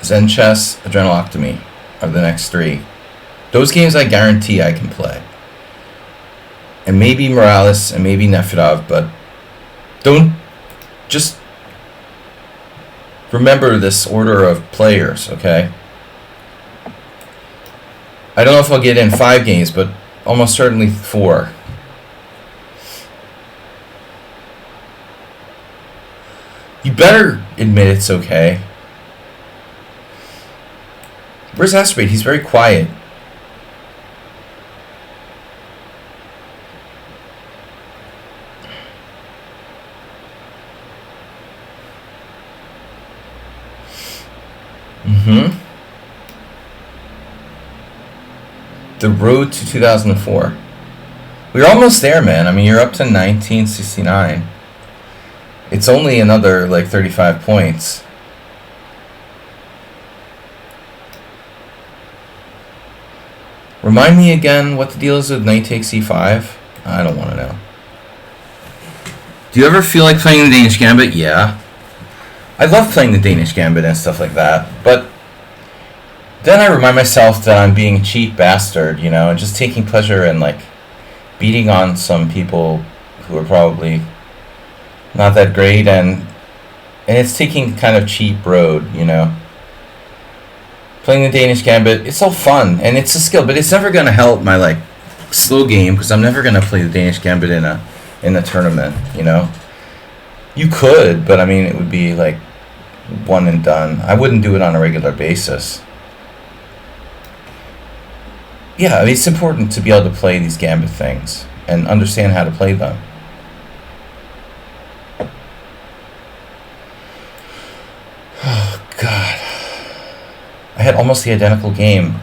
Zen Chess, Adrenaloctomy are the next 3. Those games I guarantee I can play. And maybe Morales and maybe Nefedov, but don't just remember this order of players, okay? I don't know if I'll get in 5 games, but almost certainly 4. You better admit it's okay. Where's Astrobate? He's very quiet. The road to 2004. We're almost there, man. I mean, you're up to 1969. It's only another, like, 35 points. Remind me again what the deal is with knight takes e5? I don't want to know. Do you ever feel like playing the Danish Gambit? Yeah. I love playing the Danish Gambit and stuff like that, but then I remind myself that I'm being a cheap bastard, you know, and just taking pleasure in, like, beating on some people who are probably not that great, and it's taking kind of cheap road, you know. Playing the Danish Gambit, it's all fun, and it's a skill, but it's never going to help my, like, slow game, because I'm never going to play the Danish Gambit in a tournament, you know. You could, but, I mean, it would be, like, one and done. I wouldn't do it on a regular basis. Yeah, I mean, it's important to be able to play these Gambit things and understand how to play them. Oh, God. I had almost the identical game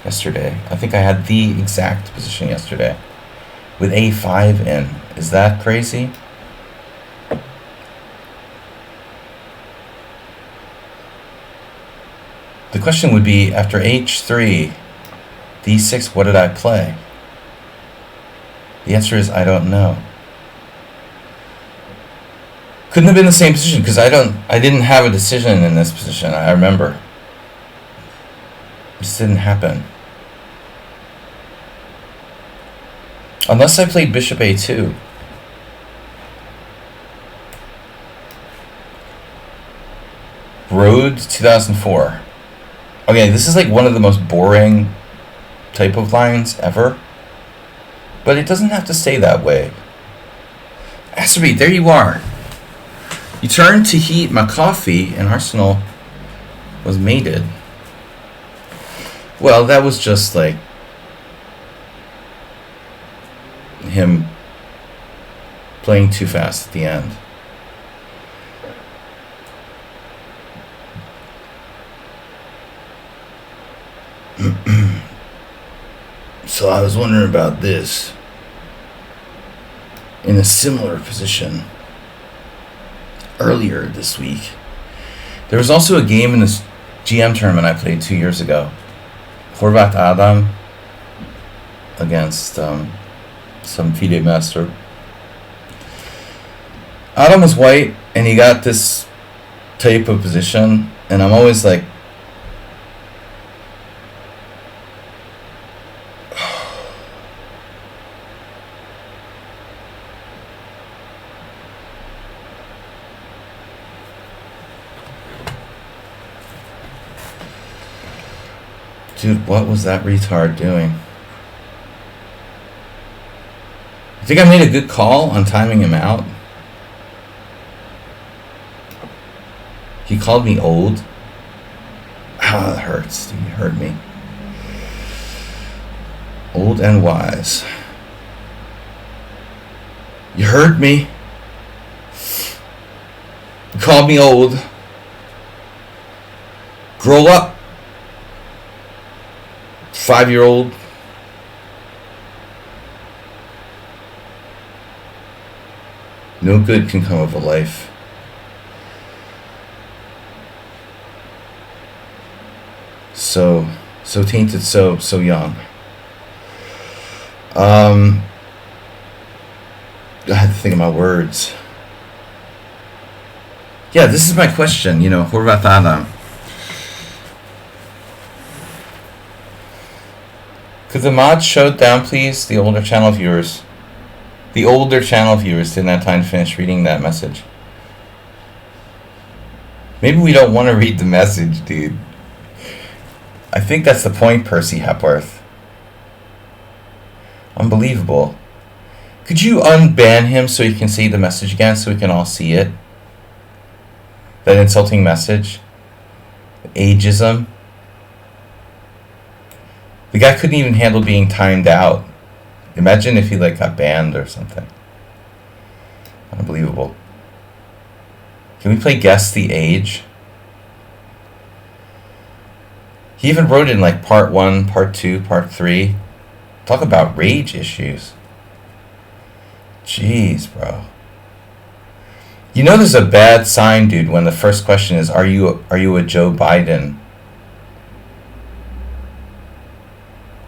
yesterday. I think I had the exact position yesterday with a5 in. Is that crazy? The question would be, after h3, d6, what did I play? The answer is, I don't know. Couldn't have been the same position, because I didn't have a decision in this position, I remember. It just didn't happen. Unless I played bishop a2. Road 2004. Okay, this is like one of the most boring type of lines ever. But it doesn't have to stay that way. Astrobate, there you are. You turned to heat my coffee and Arsenal was mated. Well, that was just like him playing too fast at the end. So I was wondering about this. In a similar position earlier this week, there was also a game in this GM tournament I played 2 years ago. Horvat Adam against some FIDE master. Adam was white, and he got this type of position, and I'm always like, Dude, what was that retard doing? I think I made a good call on timing him out. He called me old. Ah, that hurts. He hurt me. Old and wise. You heard me. You called me old. Grow up. 5-year-old. No good can come of a life. So tainted, so young. I had to think of my words. Yeah, this is my question, Horvath Adam. Could the mods show down, please, the older channel viewers? The older channel viewers didn't have time to finish reading that message. Maybe we don't want to read the message, dude. I think that's the point, Percy Hepworth. Unbelievable. Could you unban him so you can see the message again, so we can all see it? That insulting message. Ageism. The guy couldn't even handle being timed out. Imagine if he got banned or something. Unbelievable. Can we play Guess the Age? He even wrote in part 1, part 2, part 3. Talk about rage issues. Jeez, bro. There's a bad sign, dude, when the first question is, are you a Joe Biden?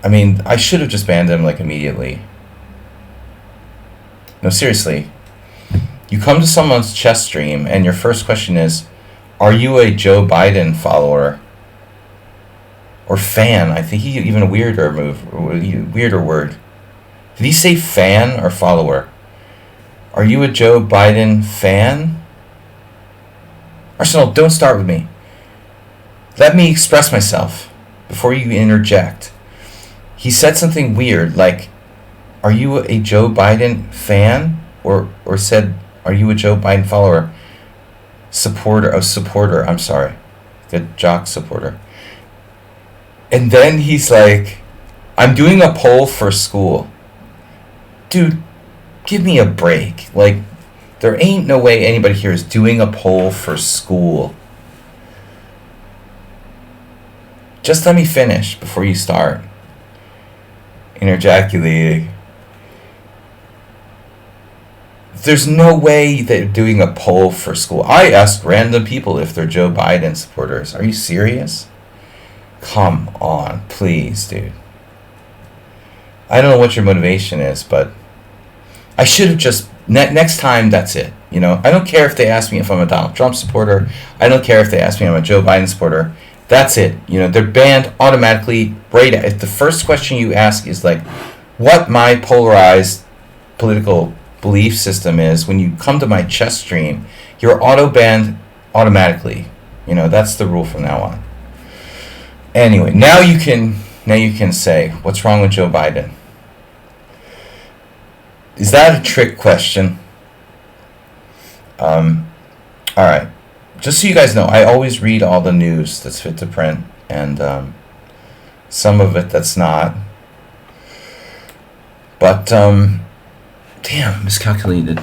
I mean, I should have just banned him immediately. No, seriously. You come to someone's chess stream and your first question is, are you a Joe Biden follower? Or fan? I think he even a weirder word. Did he say fan or follower? Are you a Joe Biden fan? Arsenal, don't start with me. Let me express myself before you interject. He said something weird, are you a Joe Biden fan? Or said, are you a Joe Biden follower? Supporter, I'm sorry. The jock supporter. And then he's like, I'm doing a poll for school. Dude, give me a break. There ain't no way anybody here is doing a poll for school. Just let me finish before you start interjaculating. There's no way they're doing a poll for school. I asked random people if they're Joe Biden supporters. Are you serious? Come on, please, dude. I don't know what your motivation is, but I should have just... next time, that's it. I don't care if they ask me if I'm a Donald Trump supporter. I don't care if they ask me if I'm a Joe Biden supporter. That's it. They're banned automatically right at... If the first question you ask is what my polarized political belief system is, when you come to my chess stream, you're auto-banned automatically. That's the rule from now on. Anyway, now you can say, what's wrong with Joe Biden? Is that a trick question? All right. Just so you guys know, I always read all the news that's fit to print, and some of it that's not. But, damn, miscalculated.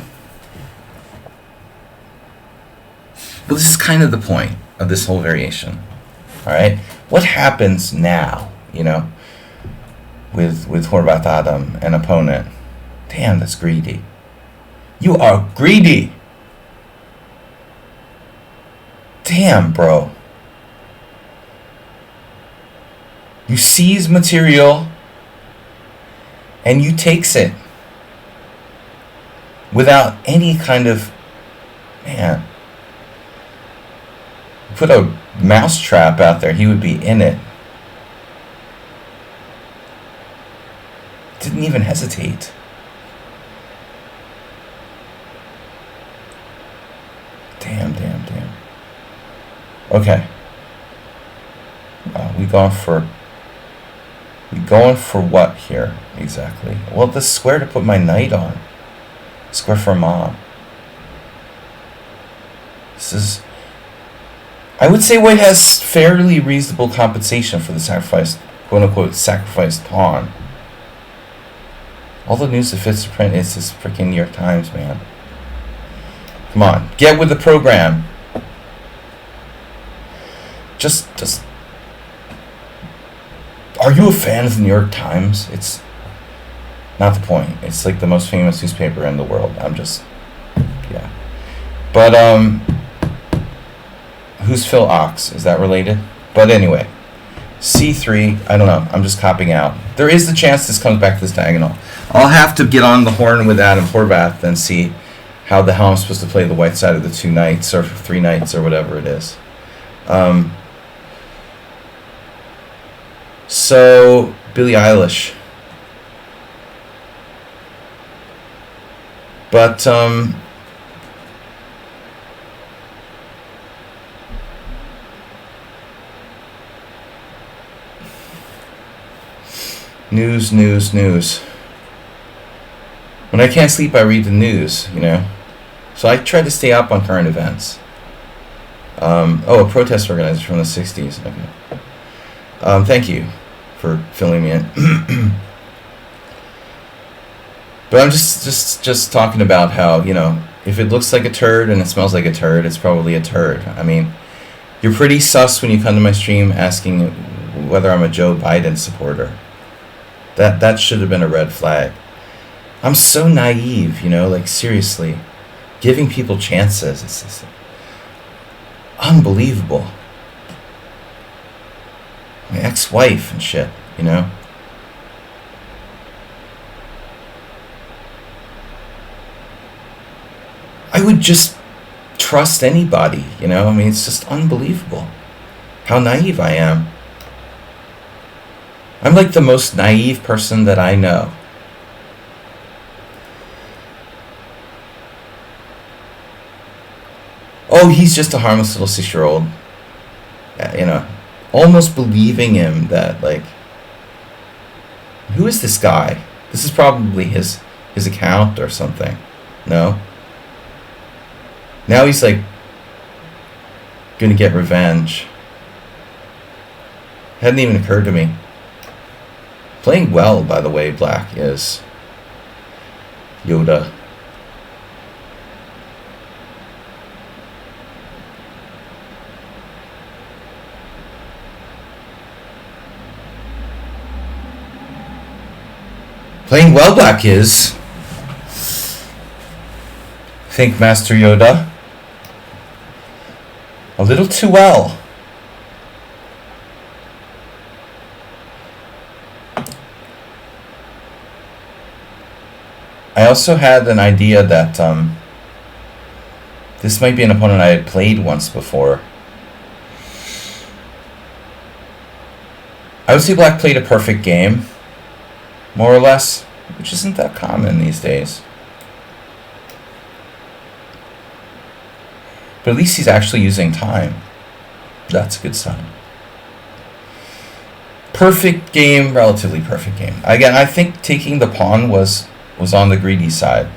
But this is kind of the point of this whole variation. All right? What happens now, with Horvath Adam, an opponent? Damn, that's greedy. You are greedy. Damn, bro. You seize material and you takes it without any kind of... Man. Put a mousetrap out there, he would be in it. Didn't even hesitate. Damn. Okay. We gone for We going for what here, exactly? Well, the square to put my knight on. Square for mom. This is... I would say white has fairly reasonable compensation for the sacrificed, quote-unquote, sacrificed pawn. All the news that fits the print is this freaking New York Times, man. Come on, get with the program. Just... Are you a fan of the New York Times? It's not the point. It's like the most famous newspaper in the world. I'm just... Yeah. But, who's Phil Ox? Is that related? But anyway, C3, I don't know. I'm just copping out. There is the chance this comes back to this diagonal. I'll have to get on the horn with Adam Horvath and see how the hell I'm supposed to play the white side of the 2 knights or 3 knights or whatever it is. So, Billie Eilish. But, news. When I can't sleep, I read the news, you know. So I try to stay up on current events. A protest organizer from the 60s. Okay. Thank you for filling me in. But I'm just talking about how, you know, if it looks like a turd and it smells like a turd, it's probably a turd. I mean, you're pretty sus when you come to my stream asking whether I'm a Joe Biden supporter. That should have been a red flag. I'm so naive, you know, like seriously. Giving people chances, it's just unbelievable. My ex-wife and shit, you know. I would just trust anybody, you know. I mean, it's just unbelievable how naive I am. I'm like the most naive person that I know. Oh, he's just a harmless little 6-year-old. You know, almost believing him that, like, who is this guy? This is probably his account or something. No? Now he's, like, gonna get revenge. Hadn't even occurred to me. Playing well, by the way, black is Yoda. Playing well, black is. Think, Master Yoda. A little too well. I also had an idea that this might be an opponent I had played once before. I would say black played a perfect game, more or less, which isn't that common these days. But at least he's actually using time. That's a good sign. Perfect game, relatively perfect game. Again, I think taking the pawn was on the greedy side.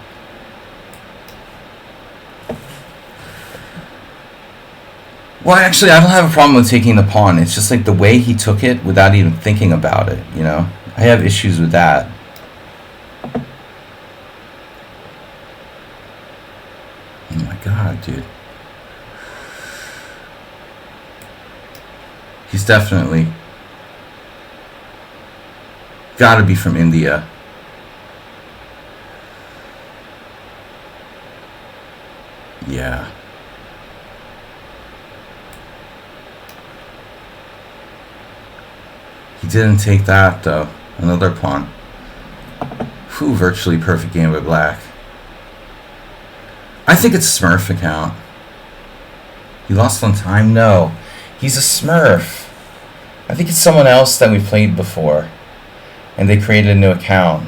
Well, actually, I don't have a problem with taking the pawn. It's just like the way he took it without even thinking about it, you know? I have issues with that. Oh my god, dude. He's definitely gotta be from India. Yeah. He didn't take that, though. Another pawn. Whew, virtually perfect game by black. I think it's a Smurf account. He lost on time? No. He's a Smurf. I think it's someone else that we played before. And they created a new account.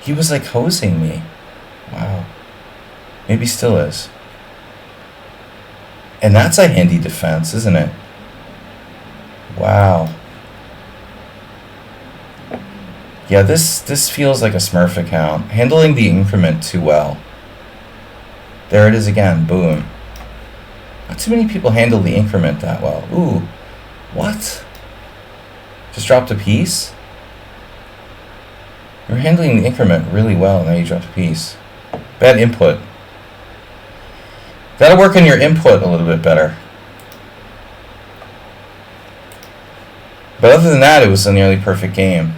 He was like hosing me. Wow. Maybe still is. And that's a handy defense, isn't it? Wow. Yeah, this feels like a Smurf account. Handling the increment too well. There it is again. Boom. Not too many people handle the increment that well. Ooh. What? Just dropped a piece? You're handling the increment really well, now you dropped a piece. Bad input. Gotta work on your input a little bit better. But other than that, it was a nearly perfect game.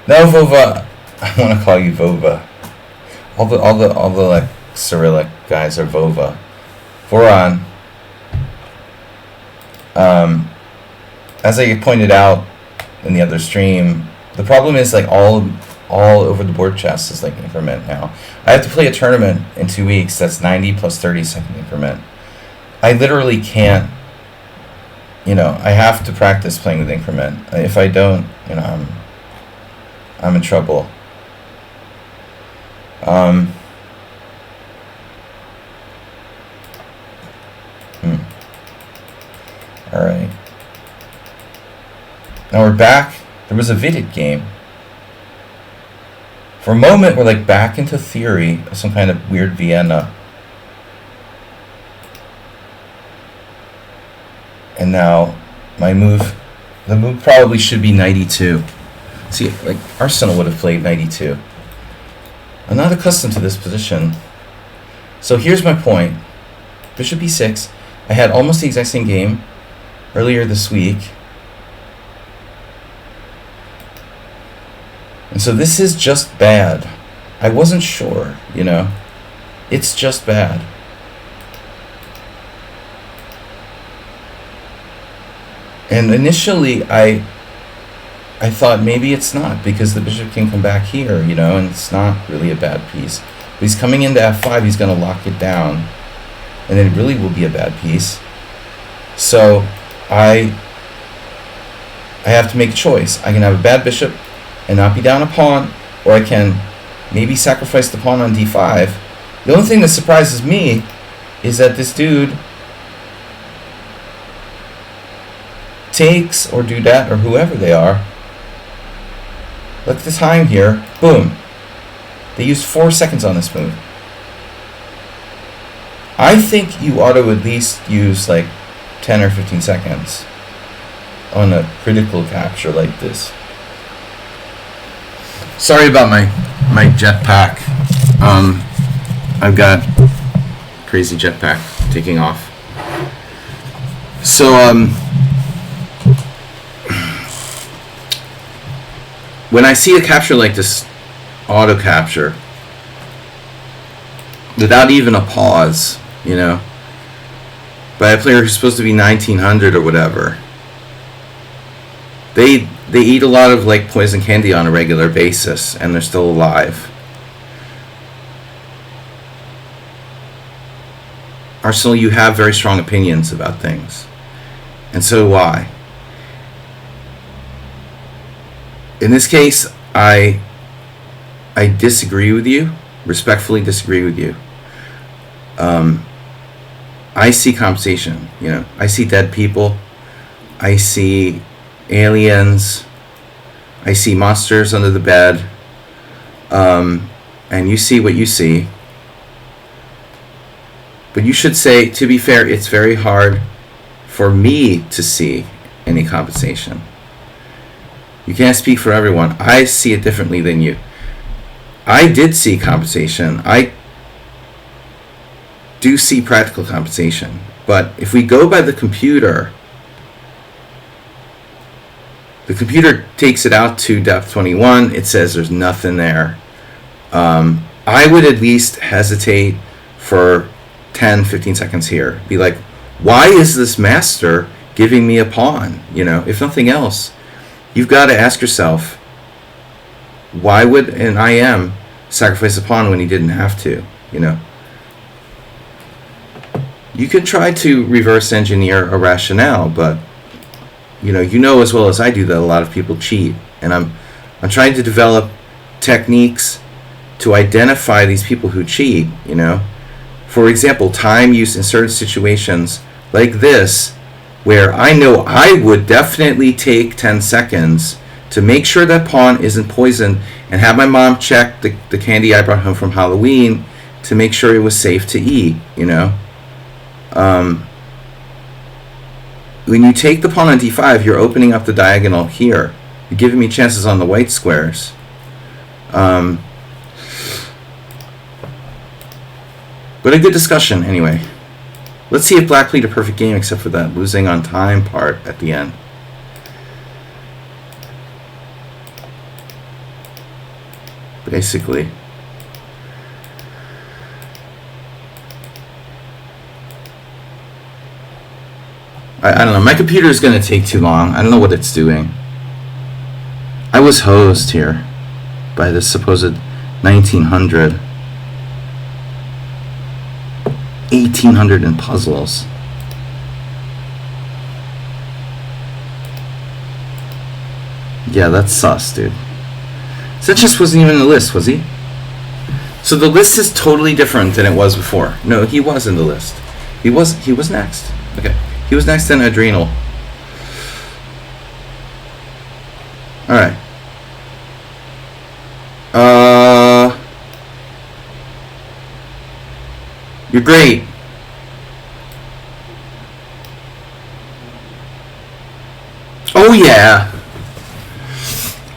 Now Vova, I want to call you Vova. All the like Cyrillic guys are Vova. Voron. As I pointed out in the other stream, the problem is like all over the board chess is like increment now. I have to play a tournament in 2 weeks. That's 90 plus 30-second increment. I literally can't. I have to practice playing with increment. If I don't, I'm in trouble. All right. Now we're back. There was a Vidit game. For a moment, we're like back into theory of some kind of weird Vienna. And now the move probably should be 92. See, like Arsenal would have played 92. I'm not accustomed to this position. So here's my point. Bishop e6. I had almost the exact same game earlier this week. And so this is just bad. I wasn't sure, It's just bad. And initially I thought maybe it's not, because the bishop can come back here, and it's not really a bad piece. But he's coming into f5, he's going to lock it down. And then it really will be a bad piece. So I have to make a choice. I can have a bad bishop and not be down a pawn, or I can maybe sacrifice the pawn on d5. The only thing that surprises me is that this dude takes, or Dudet, or whoever they are. Look at the time here. Boom. They used 4 seconds on this move. I think you ought to at least use like 10 or 15 seconds on a critical capture like this. Sorry about my jetpack. I've got crazy jetpack taking off. So when I see a capture like this, auto capture, without even a pause, by a player who's supposed to be 1900 or whatever, they eat a lot of like poison candy on a regular basis, and they're still alive. Arsenal, you have very strong opinions about things, and so do I. In this case, I disagree with you, respectfully disagree with you. I see compensation, I see dead people, I see aliens, I see monsters under the bed, and you see what you see. But you should say, to be fair, it's very hard for me to see any compensation. You can't speak for everyone. I see it differently than you. I did see compensation. I do see practical compensation. But if we go by the computer takes it out to depth 21. It says there's nothing there. I would at least hesitate for 10, 15 seconds here. Be like, why is this master giving me a pawn? If nothing else, you've got to ask yourself, why would an IM sacrifice a pawn when he didn't have to? You could try to reverse engineer a rationale, but you know as well as I do that a lot of people cheat, and I'm trying to develop techniques to identify these people who cheat. For example, time used in certain situations like this where I know I would definitely take 10 seconds to make sure that pawn isn't poisoned and have my mom check the candy I brought home from Halloween to make sure it was safe to eat, you know. When you take the pawn on d5, you're opening up the diagonal here. You're giving me chances on the white squares. But a good discussion anyway. Let's see if black played a perfect game except for that losing on time part at the end. Basically. I don't know. My computer is going to take too long. I don't know what it's doing. I was hosed here by this supposed 1900. 1800 in puzzles. Yeah, that's sus, dude. So that just wasn't even in the list, was he? So the list is totally different than it was before. No, he was in the list. He was next. Okay. He was next in Adrenal. Alright. You're great. Oh yeah.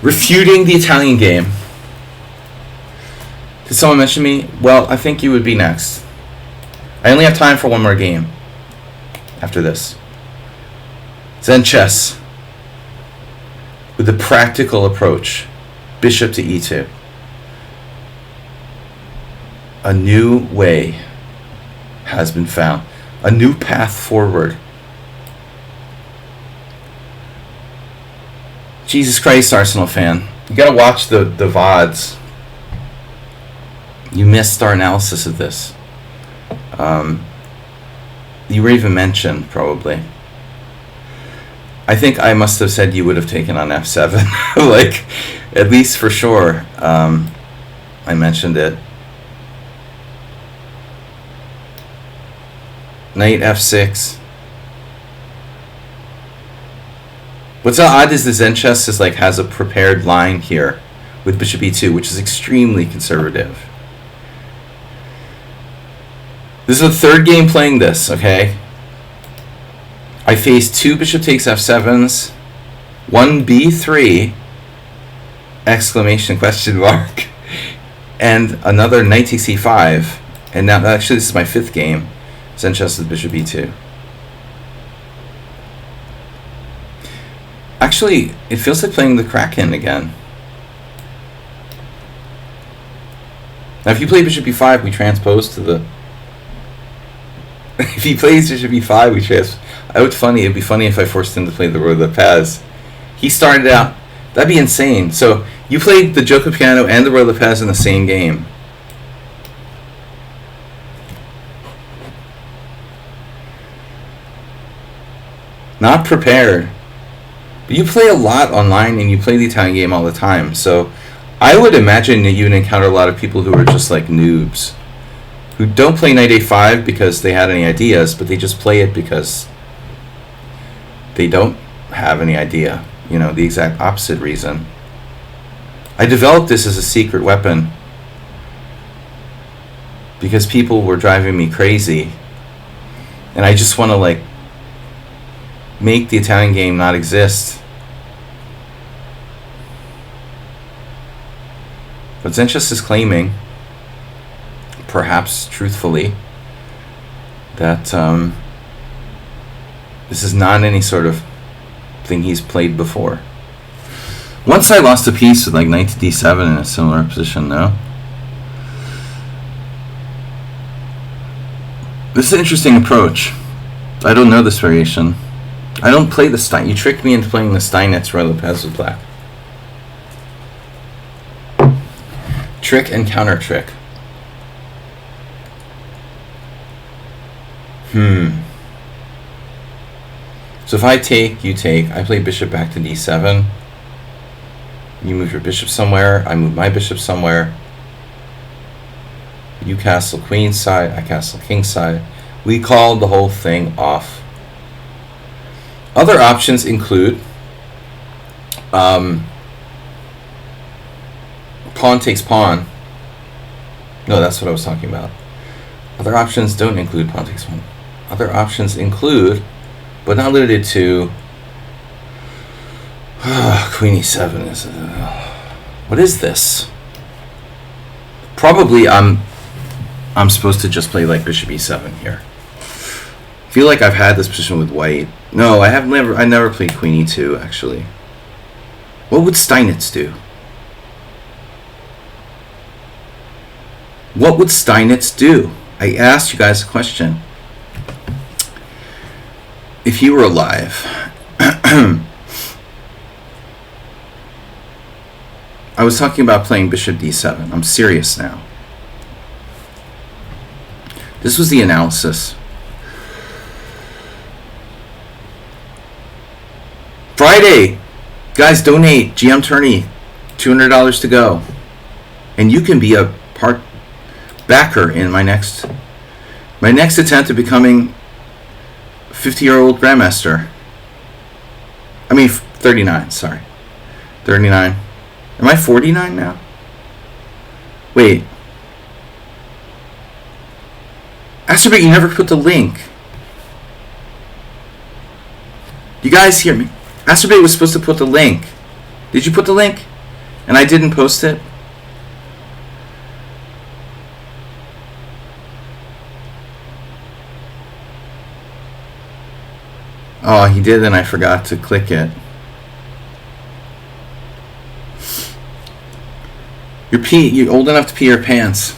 Refuting the Italian game. Did someone mention me? Well, I think you would be next. I only have time for one more game after this. Zen chess with a practical approach. Bishop to e2. A new way has been found. A new path forward. Jesus Christ, Arsenal fan. You gotta watch the VODs. You missed our analysis of this. You were even mentioned, probably. I think I must have said you would have taken on f7. Like, at least for sure. I mentioned it. Knight f6. What's odd is the Zen chess is like has a prepared line here with bishop e2, which is extremely conservative. This is the third game playing this, okay? I faced two bishop takes f7s, one b3, exclamation question mark, and another knight takes e5. And now, actually, this is my fifth game. Zen chess with bishop e2. Actually, it feels like playing the Kraken again. Now, if you play bishop e5, we transpose to the... If he plays bishop e5, we transpose... It'd be funny if I forced him to play the Roy Lopez. He started out... That'd be insane. So, you played the Joker Piano and the Roy Lopez in the same game. Not prepared. But you play a lot online and you play the Italian game all the time. So I would imagine that you would encounter a lot of people who are just like noobs. Who don't play knight a5 because they had any ideas, but they just play it because they don't have any idea. You know, the exact opposite reason. I developed this as a secret weapon because people were driving me crazy. And I just want to like make the Italian game not exist. But Zen chess is claiming, perhaps truthfully, that this is not any sort of thing he's played before. Once I lost a piece with like knight to d7 in a similar position, no? This is an interesting approach. I don't know this variation. I don't play the Stein. You tricked me into playing the Steinitz Roy Lopez with black. Trick and counter trick. So if I take, you take. I play bishop back to d7. You move your bishop somewhere. I move my bishop somewhere. You castle queen side. I castle king side. We called the whole thing off. Other options include pawn takes pawn. No, that's what I was talking about. Other options don't include pawn takes pawn. Other options include, but not limited to, queen e7 is. What is this? Probably I'm supposed to just play like bishop e7 here. I feel like I've had this position with white. No, I never played queen e2 actually. What would Steinitz do? What would Steinitz do? I asked you guys a question. If you were alive, I was talking about playing bishop d7. I'm serious now. This was the analysis. Friday, guys, donate GM Tourney, $200 to go, and you can be a part backer in my next attempt at becoming 50-year-old grandmaster. I mean 39. Sorry, 39. Am I 49 now? Wait. Asterbait, you never put the link. You guys hear me? Asterbait was supposed to put the link. Did you put the link? And I didn't post it? Oh, he did, and I forgot to click it. You're old enough to pee your pants.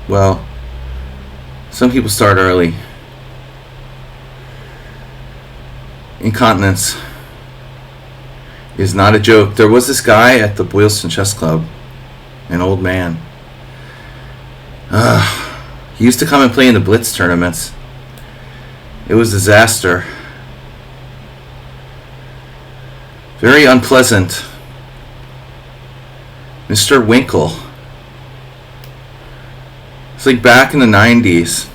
Well, some people start early. Incontinence is not a joke. There was this guy at the Boylston Chess Club, an old man. He used to come and play in the Blitz tournaments. It was a disaster. Very unpleasant. Mr. Winkle. It's like back in the 90s.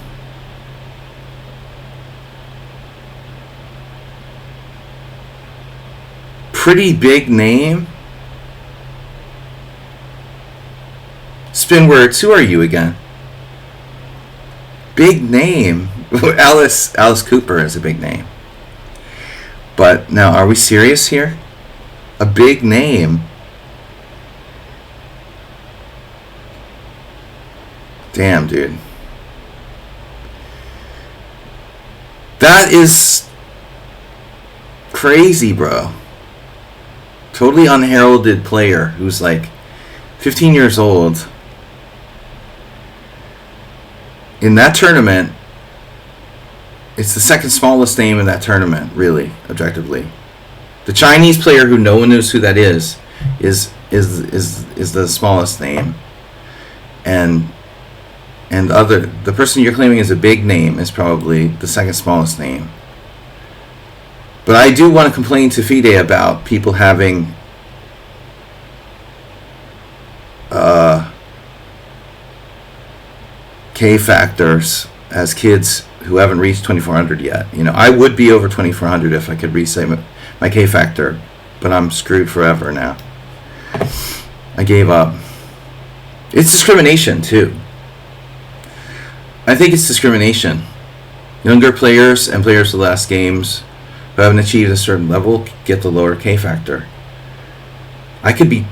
Pretty big name. Spin words, who are you again? Big name. Alice Cooper is a big name. But now, are we serious here? A big name. Damn, dude. That is crazy, bro. Totally unheralded player who's like 15 years old. In that tournament, it's the second smallest name in that tournament, really, objectively. The Chinese player who no one knows who that is the smallest name. And the person you're claiming is a big name is probably the second smallest name. But I do want to complain to FIDE about people having K factors as kids who haven't reached 2400 yet. You know, I would be over 2400 if I could reset my K factor, but I'm screwed forever now. I gave up. It's discrimination too. I think it's discrimination. Younger players and players of the last games who haven't achieved a certain level get the lower K factor. I could be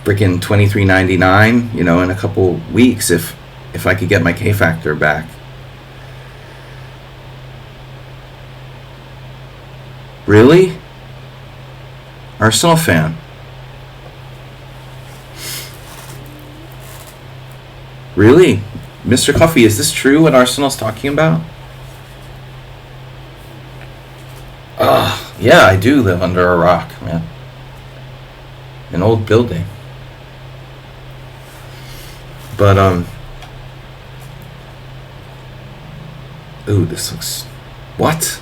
freaking 2399, you know, in a couple weeks if I could get my K factor back. Really? Arsenal fan. Really? Mr. Coffee, is this true what Arsenal's talking about? Yeah, I do live under a rock, man. An old building. But, ooh, this looks... What?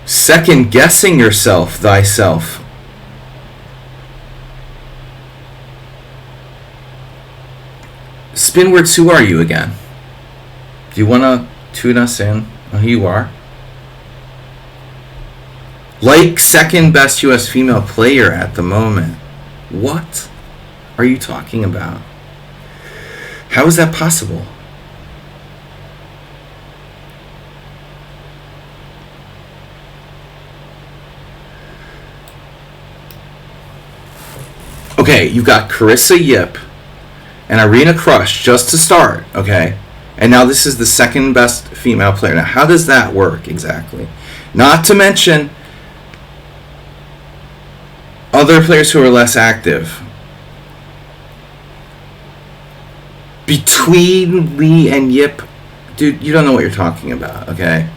Second guessing yourself, thyself. Spinwards, who are you again? Do you want to tune us in on who you are? Like second best U.S. female player at the moment. What are you talking about? How is that possible? Okay, you've got Carissa Yip and Irina Krush just to start, okay? And now this is the second best female player. Now, how does that work exactly? Not to mention other players who are less active. Between Lee and Yip, dude, you don't know what you're talking about, okay?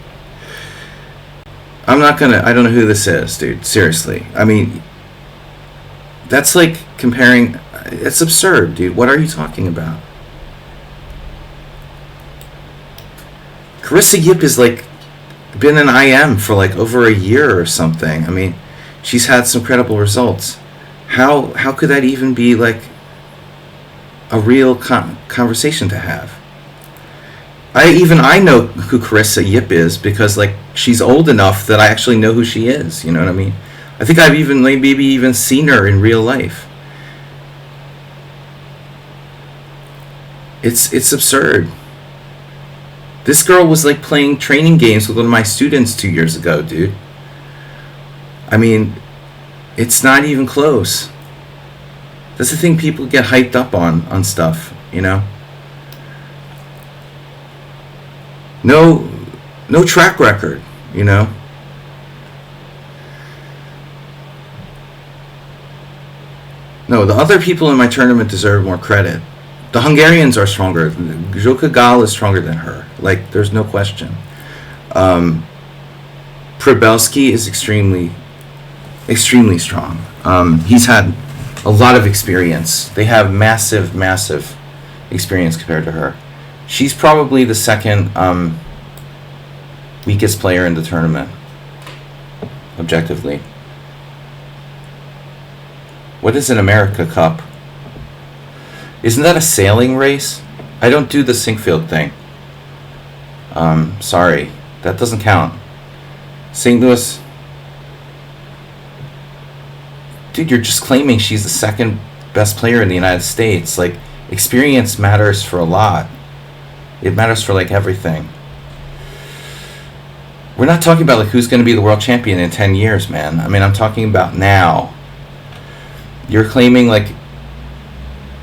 I don't know who this is, dude, seriously. I mean, that's like comparing, it's absurd, dude. What are you talking about? Carissa Yip is like been an IM for like over a year or something. I mean, she's had some credible results. How could that even be like a real conversation to have? I know who Carissa Yip is because like she's old enough that I actually know who she is. You know what I mean? I think I've even maybe even seen her in real life. It's absurd. This girl was like playing training games with one of my students 2 years ago, dude. I mean, it's not even close. That's the thing, people get hyped up on stuff, you know? No track record, you know? No, the other people in my tournament deserve more credit. The Hungarians are stronger. Zsoka Gal is stronger than her. Like, there's no question. Prabelski is extremely strong. He's had a lot of experience. They have massive experience compared to her. She's probably the second weakest player in the tournament, objectively. What is an America Cup? Isn't that a sailing race? I don't do the Sinkfield thing. Sorry. That doesn't count. St. Louis. Dude, you're just claiming she's the second best player in the United States. Like, experience matters for a lot. It matters for, like, everything. We're not talking about, like, who's going to be the world champion in 10 years, man. I mean, I'm talking about now. You're claiming, like,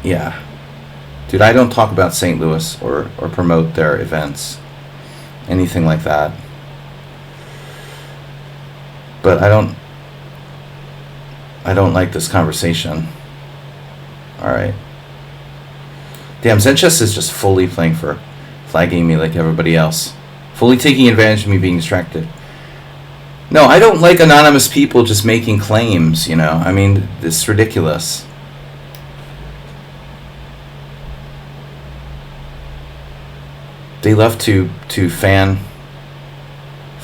yeah. Dude, I don't talk about St. Louis or promote their events. Anything like that. But I don't like this conversation. Alright. Damn, Zenchess is just fully playing for flagging me like everybody else. Fully taking advantage of me being distracted. No, I don't like anonymous people just making claims, you know. I mean, it's ridiculous. They love to fan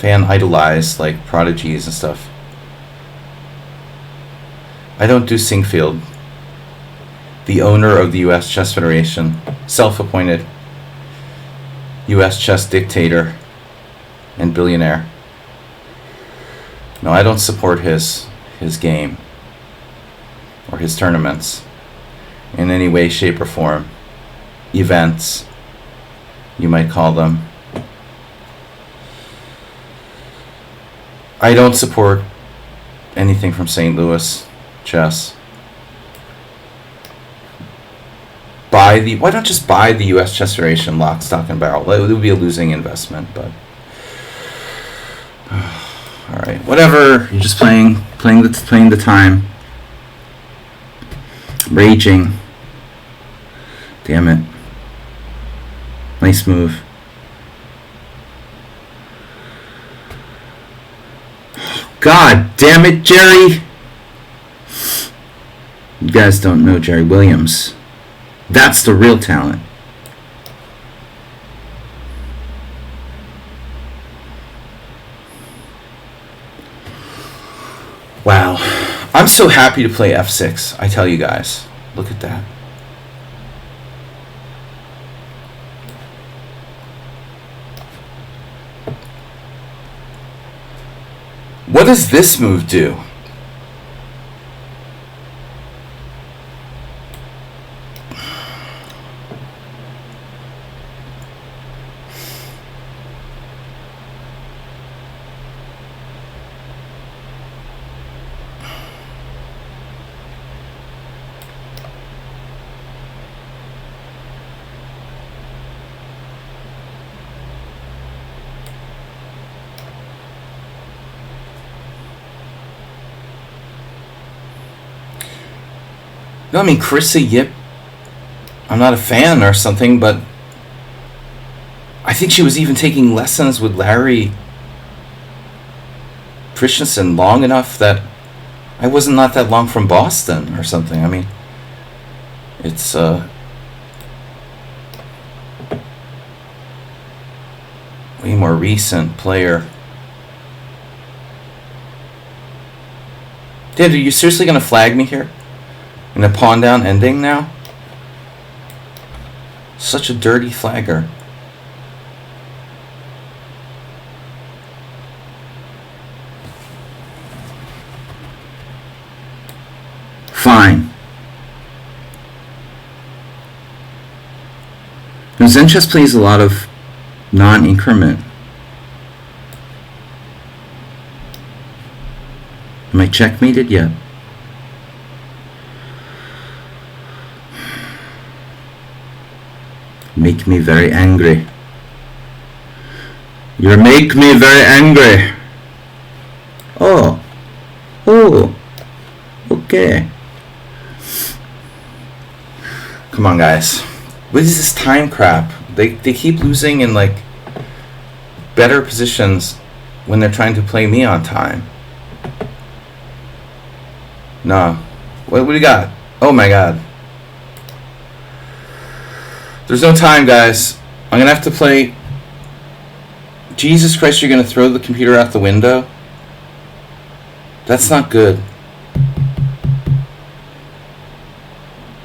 idolize, like, prodigies and stuff. I don't do Sinkfield. The owner of the U.S. Chess Federation, self-appointed U.S. chess dictator and billionaire. No, I don't support his game or his tournaments in any way, shape, or form. Events, you might call them. I don't support anything from St. Louis chess. Why not just buy the U.S. Chess Federation lock, stock, and barrel? It would be a losing investment, but all right, whatever. You're just playing the time, raging. Damn it! Nice move. God damn it, Jerry! You guys don't know Jerry Williams. That's the real talent. Wow. I'm so happy to play f6, I tell you guys. Look at that. What does this move do? No, I mean, Carissa Yip, I'm not a fan or something, but I think she was even taking lessons with Larry Christensen long enough that I wasn't not that long from Boston or something. I mean, it's way more recent player. Dude, are you seriously going to flag me here? In a pawn down ending now? Such a dirty flagger. Fine. Now Zen chess plays a lot of non-increment. Am I checkmated yet? Make me very angry. You make me very angry. Oh. Oh. Okay. Come on, guys. What is this time crap? They keep losing in like better positions when they're trying to play me on time. No. What do you got? Oh my god. There's no time, guys. I'm going to have to play... Jesus Christ, you're going to throw the computer out the window? That's not good.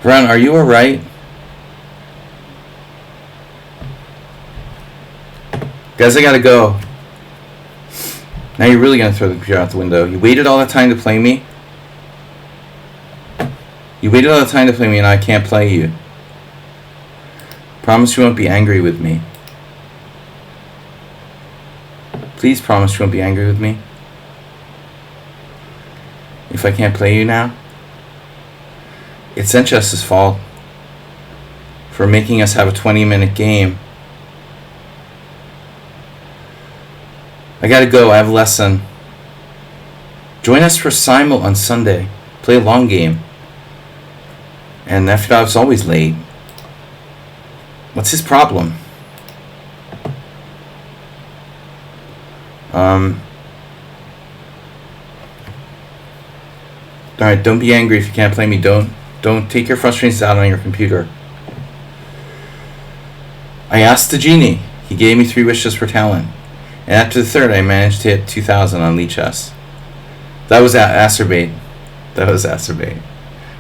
Ron, are you alright? Guys, I gotta go. Now you're really going to throw the computer out the window. You waited all that time to play me? You waited all the time to play me and I can't play you. Promise you won't be angry with me. Please promise you won't be angry with me. If I can't play you now. It's Zen Chess's fault for making us have a 20-minute game. I gotta go, I have a lesson. Join us for Simul on Sunday. Play a long game. And Nefyadov's always late. What's his problem? Alright, don't be angry if you can't play me. Don't take your frustrations out on your computer. I asked the genie. He gave me 3 wishes for talent. And after the third, I managed to hit 2,000 on lichess. That was acerbate. That was acerbate.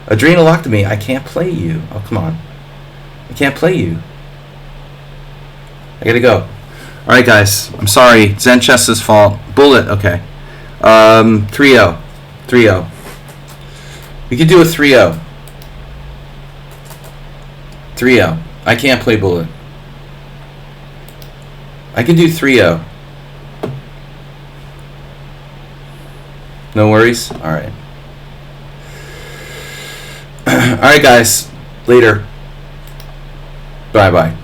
Adrenal locked me. I can't play you. Oh, come on. I can't play you. I gotta go. Alright, guys. I'm sorry. Zen Chess's fault. Bullet. Okay. 3-0. 3-0. We could do a 3-0. 3-0. I can't play Bullet. I can do 3-0. No worries? Alright. Alright, guys. Later. Bye-bye.